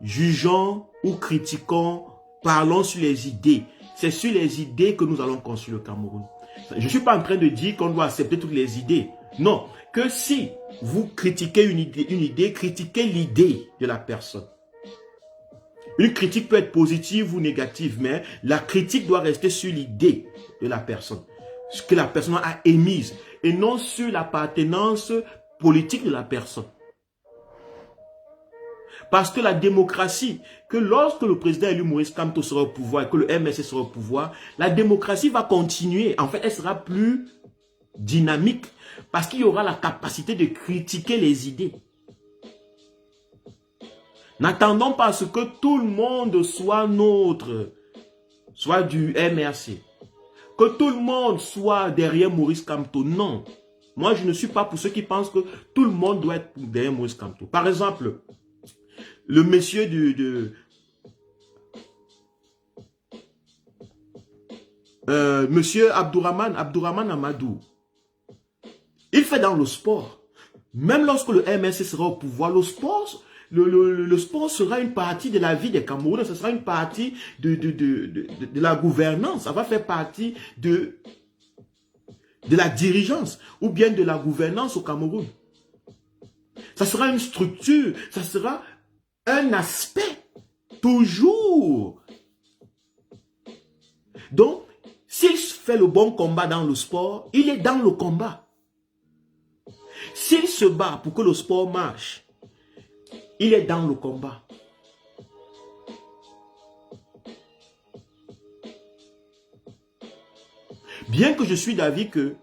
Jugeons ou critiquons, parlons sur les idées. C'est sur les idées que nous allons construire le Cameroun. Je ne suis pas en train de dire qu'on doit accepter toutes les idées. Non, que si vous critiquez une idée, critiquez l'idée de la personne. Une critique peut être positive ou négative, mais la critique doit rester sur l'idée de la personne. Ce que la personne a émise et non sur l'appartenance politique de la personne. Parce que la démocratie, que lorsque le président élu Maurice Kamto sera au pouvoir et que le MSC sera au pouvoir, la démocratie va continuer. En fait, elle sera plus dynamique parce qu'il y aura la capacité de critiquer les idées. N'attendons pas à ce que tout le monde soit nôtre, soit du MRC. Que tout le monde soit derrière Maurice Kamto. Non. Moi, je ne suis pas pour ceux qui pensent que tout le monde doit être derrière Maurice Kamto. Par exemple, le monsieur monsieur Abdourahmane Amadou, il fait dans le sport. Même lorsque le MSC sera au pouvoir, le sport, le sport sera une partie de la vie des Camerounais, ce sera une partie de la gouvernance, ça va faire partie de la dirigeance ou bien de la gouvernance au Cameroun. Ça sera une structure, ça sera un aspect, toujours. Donc, s'il fait le bon combat dans le sport, il est dans le combat. S'il se bat pour que le sport marche, il est dans le combat. Bien que je suis d'avis que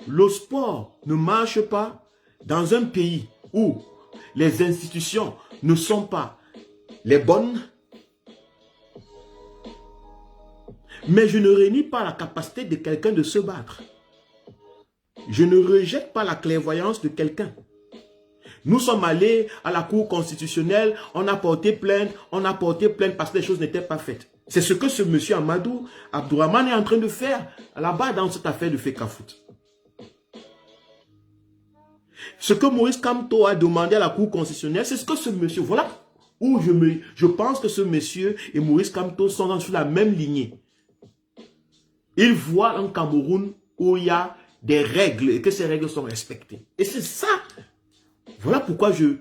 le sport ne marche pas dans un pays où les institutions ne sont pas les bonnes, mais je ne renie pas la capacité de quelqu'un de se battre. Je ne rejette pas la clairvoyance de quelqu'un. Nous sommes allés à la Cour constitutionnelle, on a porté plainte parce que les choses n'étaient pas faites. C'est ce que ce monsieur Amadou Abdourahmane est en train de faire là-bas dans cette affaire de Fecafoot. Ce que Maurice Kamto a demandé à la Cour constitutionnelle, c'est ce que ce monsieur, voilà où je pense que ce monsieur et Maurice Kamto sont sur la même lignée. Ils voient un Cameroun où il y a des règles et que ces règles sont respectées. Et c'est ça. Voilà pourquoi j'ai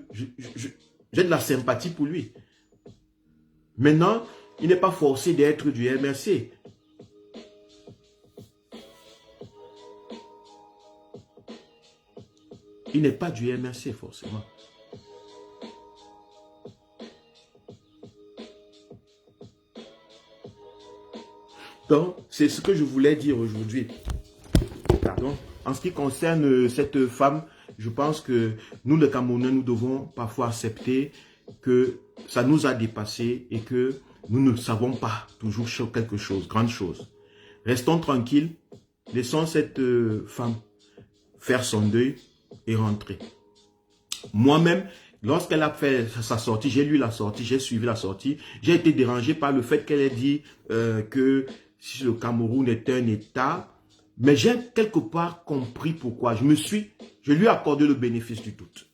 de la sympathie pour lui. Maintenant, il n'est pas forcé d'être du MRC. Il n'est pas du MRC forcément. Donc, c'est ce que je voulais dire aujourd'hui. Pardon. En ce qui concerne cette femme, je pense que nous, les Camerounais, nous devons parfois accepter que ça nous a dépassé et que nous ne savons pas toujours quelque chose, grande chose. Restons tranquilles, laissons cette femme faire son deuil et rentrer. Moi-même, lorsqu'elle a fait sa sortie, j'ai lu la sortie, j'ai suivi la sortie, j'ai été dérangé par le fait qu'elle ait dit que si le Cameroun est un État, mais j'ai quelque part compris pourquoi. Je lui ai accordé le bénéfice du doute.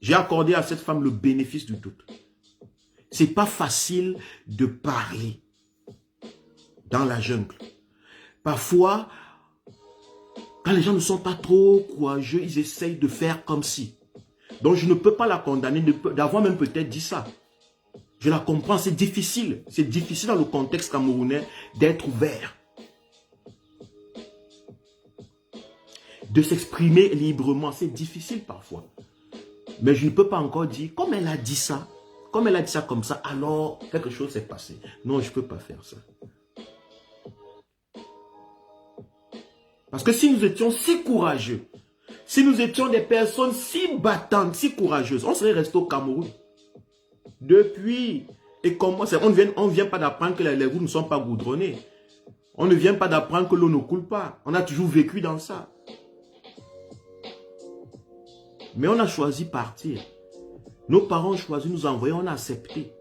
J'ai accordé à cette femme le bénéfice du doute. C'est pas facile de parler dans la jungle. Parfois, quand les gens ne sont pas trop courageux, ils essayent de faire comme si. Donc je ne peux pas la condamner d'avoir même peut-être dit ça. Je la comprends, c'est difficile. C'est difficile dans le contexte camerounais d'être ouvert. De s'exprimer librement, c'est difficile parfois. Mais je ne peux pas encore dire, comme elle a dit ça comme ça, alors quelque chose s'est passé. Non, je ne peux pas faire ça. Parce que si nous étions si courageux, si nous étions des personnes si battantes, si courageuses, on serait resté au Cameroun. Depuis, et comment on ne vient pas d'apprendre que les routes ne sont pas goudronnées. On ne vient pas d'apprendre que l'eau ne coule pas. On a toujours vécu dans ça. Mais on a choisi partir. Nos parents ont choisi nous envoyer, on a accepté.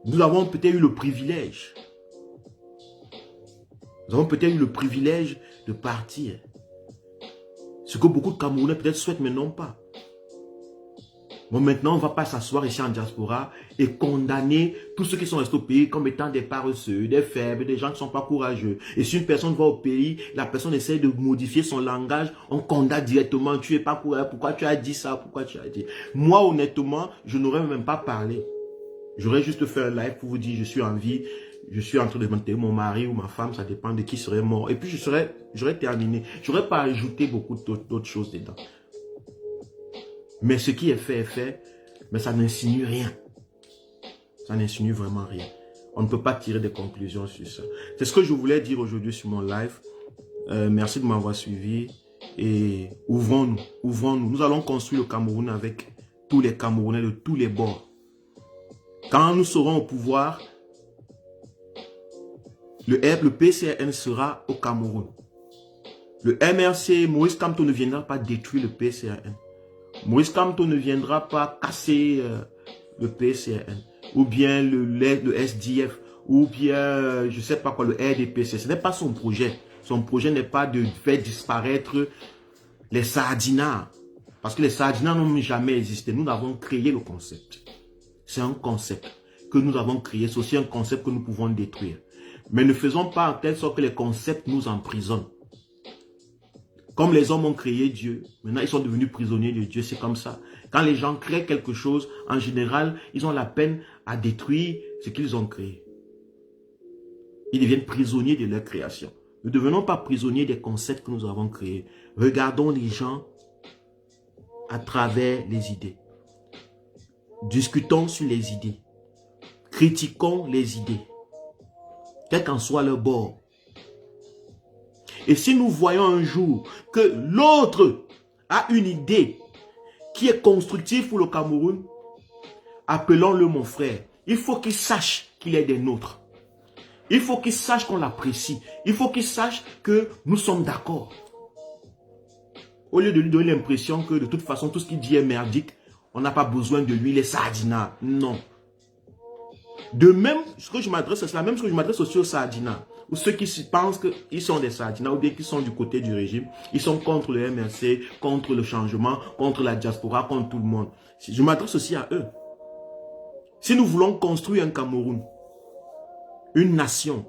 Nous avons peut-être eu le privilège. Nous avons peut-être eu le privilège de partir. Ce que beaucoup de Camerounais peut-être souhaitent, mais non pas. Bon, maintenant, on ne va pas s'asseoir ici en diaspora et condamner tous ceux qui sont restés au pays comme étant des paresseux, des faibles, des gens qui ne sont pas courageux. Et si une personne va au pays, la personne essaie de modifier son langage, on condamne directement, tu n'es pas courageux, pourquoi tu as dit ça, pourquoi tu as dit. Moi, honnêtement, je n'aurais même pas parlé. J'aurais juste fait un live pour vous dire, je suis en vie, je suis en train de monter mon mari ou ma femme, ça dépend de qui serait mort. Et puis, j'aurais terminé. Je n'aurais pas ajouté beaucoup d'autres choses dedans. Mais ce qui est fait, mais ça n'insinue rien. Ça n'insinue vraiment rien. On ne peut pas tirer des conclusions sur ça. C'est ce que je voulais dire aujourd'hui sur mon live. Merci de m'avoir suivi. Et ouvrons-nous, ouvrons-nous. Nous allons construire le Cameroun avec tous les Camerounais de tous les bords. Quand nous serons au pouvoir, le PCRN sera au Cameroun. Le MRC, Maurice Kamto ne viendra pas détruire le PCRN. Maurice Kamto ne viendra pas casser le PCRN, ou bien le SDF, ou bien, je ne sais pas quoi, le RDPC. Ce n'est pas son projet. Son projet n'est pas de faire disparaître les sardinats. Parce que les sardinats n'ont jamais existé. Nous avons créé le concept. C'est un concept que nous avons créé. C'est aussi un concept que nous pouvons détruire. Mais ne faisons pas en telle sorte que les concepts nous emprisonnent. Comme les hommes ont créé Dieu, maintenant ils sont devenus prisonniers de Dieu, c'est comme ça. Quand les gens créent quelque chose, en général, ils ont la peine à détruire ce qu'ils ont créé. Ils deviennent prisonniers de leur création. Ne devenons pas prisonniers des concepts que nous avons créés. Regardons les gens à travers les idées. Discutons sur les idées. Critiquons les idées. Quel qu'en soit leur bord. Et si nous voyons un jour que l'autre a une idée qui est constructive pour le Cameroun, appelons-le mon frère. Il faut qu'il sache qu'il est des nôtres. Il faut qu'il sache qu'on l'apprécie. Il faut qu'il sache que nous sommes d'accord. Au lieu de lui donner l'impression que de toute façon, tout ce qu'il dit est merdique, on n'a pas besoin de lui, les sardinats. Non. De même, ce que je m'adresse, c'est la même chose que je m'adresse aussi aux sardinats. Ou ceux qui pensent qu'ils sont des sardinats ou bien qu'ils sont du côté du régime. Ils sont contre le MRC, contre le changement, contre la diaspora, contre tout le monde. Je m'adresse aussi à eux. Si nous voulons construire un Cameroun, une nation,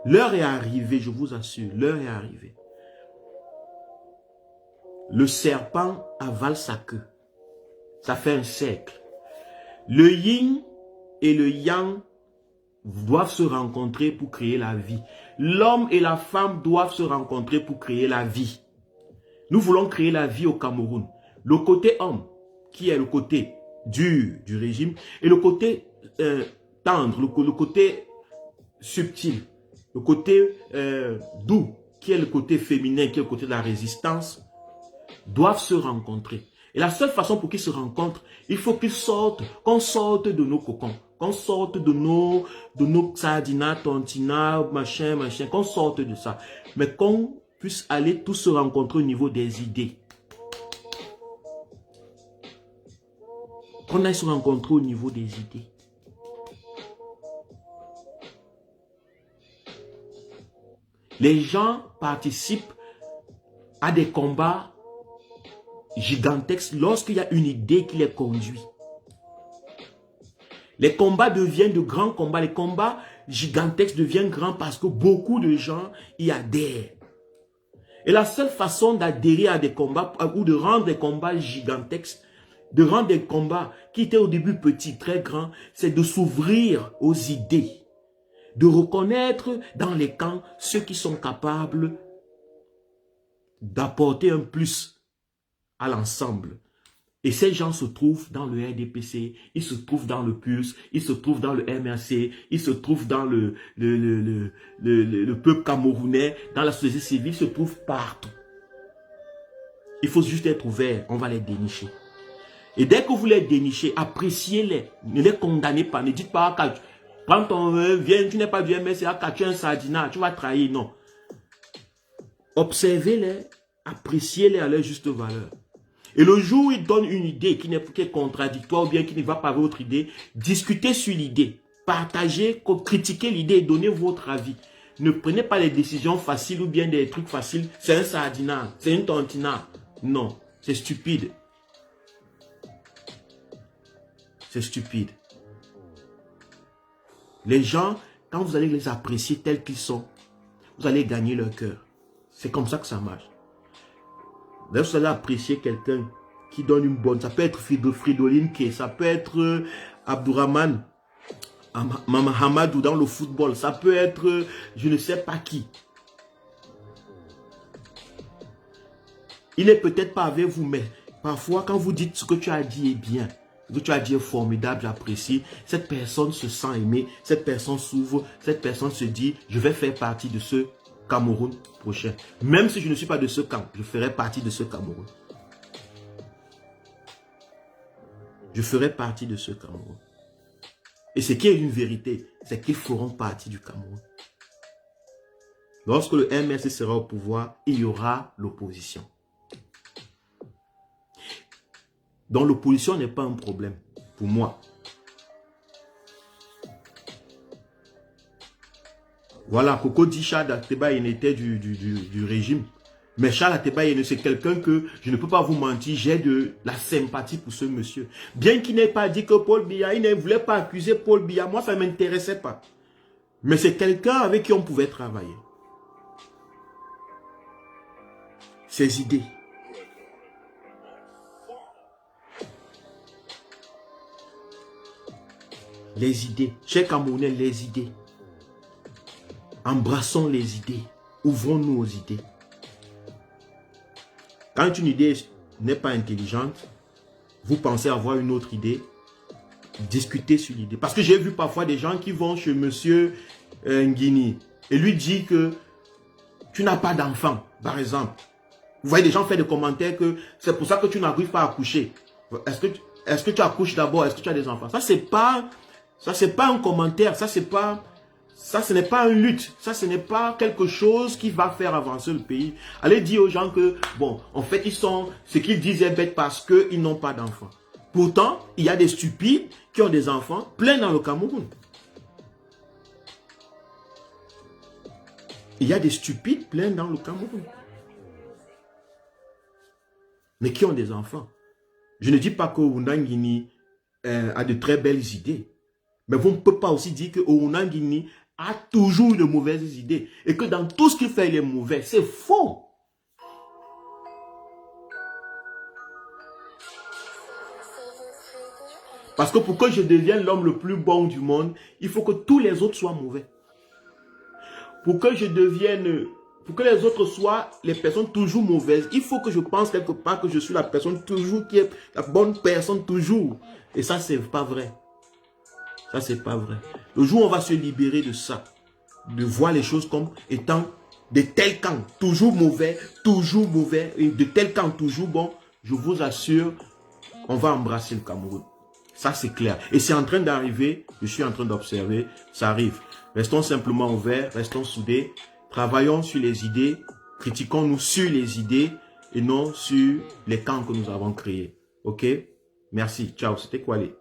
l'heure est arrivée, je vous assure, l'heure est arrivée. Le serpent avale sa queue. Ça fait un cercle. Le yin et le yang doivent se rencontrer pour créer la vie. L'homme et la femme doivent se rencontrer pour créer la vie. Nous voulons créer la vie au Cameroun. Le côté homme, qui est le côté dur du régime, et le côté tendre, le côté subtil, le côté doux, qui est le côté féminin, qui est le côté de la résistance, doivent se rencontrer. Et la seule façon pour qu'ils se rencontrent, il faut qu'ils sortent, qu'on sorte de nos cocons, qu'on sorte de nos sardinas, tontinas, machin, qu'on sorte de ça. Mais qu'on puisse aller tous se rencontrer au niveau des idées. Qu'on aille se rencontrer au niveau des idées. Les gens participent à des combats gigantesques lorsqu'il y a une idée qui les conduit. Les combats deviennent de grands combats. Les combats gigantesques deviennent grands parce que beaucoup de gens y adhèrent. Et la seule façon d'adhérer à des combats ou de rendre des combats gigantesques, de rendre des combats qui étaient au début petits, très grands, c'est de s'ouvrir aux idées. De reconnaître dans les camps ceux qui sont capables d'apporter un plus à l'ensemble. Et ces gens se trouvent dans le RDPC, ils se trouvent dans le PULS, ils se trouvent dans le MRC, ils se trouvent dans le peuple camerounais, dans la société civile, ils se trouvent partout. Il faut juste être ouvert, on va les dénicher. Et dès que vous les dénichez, appréciez-les, ne les condamnez pas, ne dites pas, prends ton viens, tu n'es pas du MRC, tu es un sardinat, tu vas trahir, non. Observez-les, appréciez-les à leur juste valeur. Et le jour où ils donnent une idée qui est contradictoire ou bien qui ne va pas avec votre idée, discutez sur l'idée, partagez, critiquez l'idée et donnez votre avis. Ne prenez pas les décisions faciles ou bien des trucs faciles. C'est un sardinat, c'est une tontina. Non, c'est stupide. C'est stupide. Les gens, quand vous allez les apprécier tels qu'ils sont, vous allez gagner leur cœur. C'est comme ça que ça marche. D'ailleurs, vous allez apprécier quelqu'un qui donne une bonne... Ça peut être Fridolin K, ça peut être Abdourahmane Hamadou dans le football, ça peut être je ne sais pas qui. Il n'est peut-être pas avec vous, mais parfois quand vous dites ce que tu as dit est bien, ce que tu as dit est formidable, j'apprécie, cette personne se sent aimée, cette personne s'ouvre, cette personne se dit, je vais faire partie de ce Cameroun prochain. Même si je ne suis pas de ce camp, je ferai partie de ce Cameroun. Je ferai partie de ce Cameroun. Et ce qui est une vérité, c'est qu'ils feront partie du Cameroun. Lorsque le MRC sera au pouvoir, il y aura l'opposition. Donc l'opposition n'est pas un problème pour moi. Voilà, Koko dit Charles Ateba était du régime. Mais Charles Ateba c'est quelqu'un que, je ne peux pas vous mentir, j'ai de la sympathie pour ce monsieur. Bien qu'il n'ait pas dit que Paul Biya, il ne voulait pas accuser Paul Biya, moi ça ne m'intéressait pas. Mais c'est quelqu'un avec qui on pouvait travailler. Ses idées. Les idées. Chers Camerounais, les idées. Embrassons les idées. Ouvrons-nous aux idées. Quand une idée n'est pas intelligente, vous pensez avoir une autre idée, discutez sur l'idée. Parce que j'ai vu parfois des gens qui vont chez monsieur Nguini et lui dit que tu n'as pas d'enfant, par exemple. Vous voyez des gens faire des commentaires que c'est pour ça que tu n'arrives pas à accoucher. Est-ce que tu accouches d'abord? Est-ce que tu as des enfants? Ça, c'est pas un commentaire. Ça, ce n'est pas une lutte. Ça, ce n'est pas quelque chose qui va faire avancer le pays. Allez dire aux gens que, bon, en fait, ce qu'ils disent est bête parce qu'ils n'ont pas d'enfants. Pourtant, il y a des stupides qui ont des enfants pleins dans le Cameroun. Il y a des stupides pleins dans le Cameroun. Mais qui ont des enfants. Je ne dis pas que Ounangini a de très belles idées. Mais vous ne pouvez pas aussi dire que Ounangini a toujours de mauvaises idées. Et que dans tout ce qu'il fait, il est mauvais. C'est faux. Parce que pour que je devienne l'homme le plus bon du monde, il faut que tous les autres soient mauvais. Pour que les autres soient les personnes toujours mauvaises, il faut que je pense quelque part que je suis la personne toujours qui est la bonne personne toujours. Et ça, c'est pas vrai. Ça, c'est pas vrai. Le jour où on va se libérer de ça, de voir les choses comme étant de tels camps, toujours mauvais, et de tels camps, toujours bon, je vous assure, on va embrasser le Cameroun. Ça, c'est clair. Et c'est en train d'arriver, je suis en train d'observer, ça arrive. Restons simplement ouverts, restons soudés, travaillons sur les idées, critiquons-nous sur les idées et non sur les camps que nous avons créés. OK? Merci. Ciao. C'était Kwale.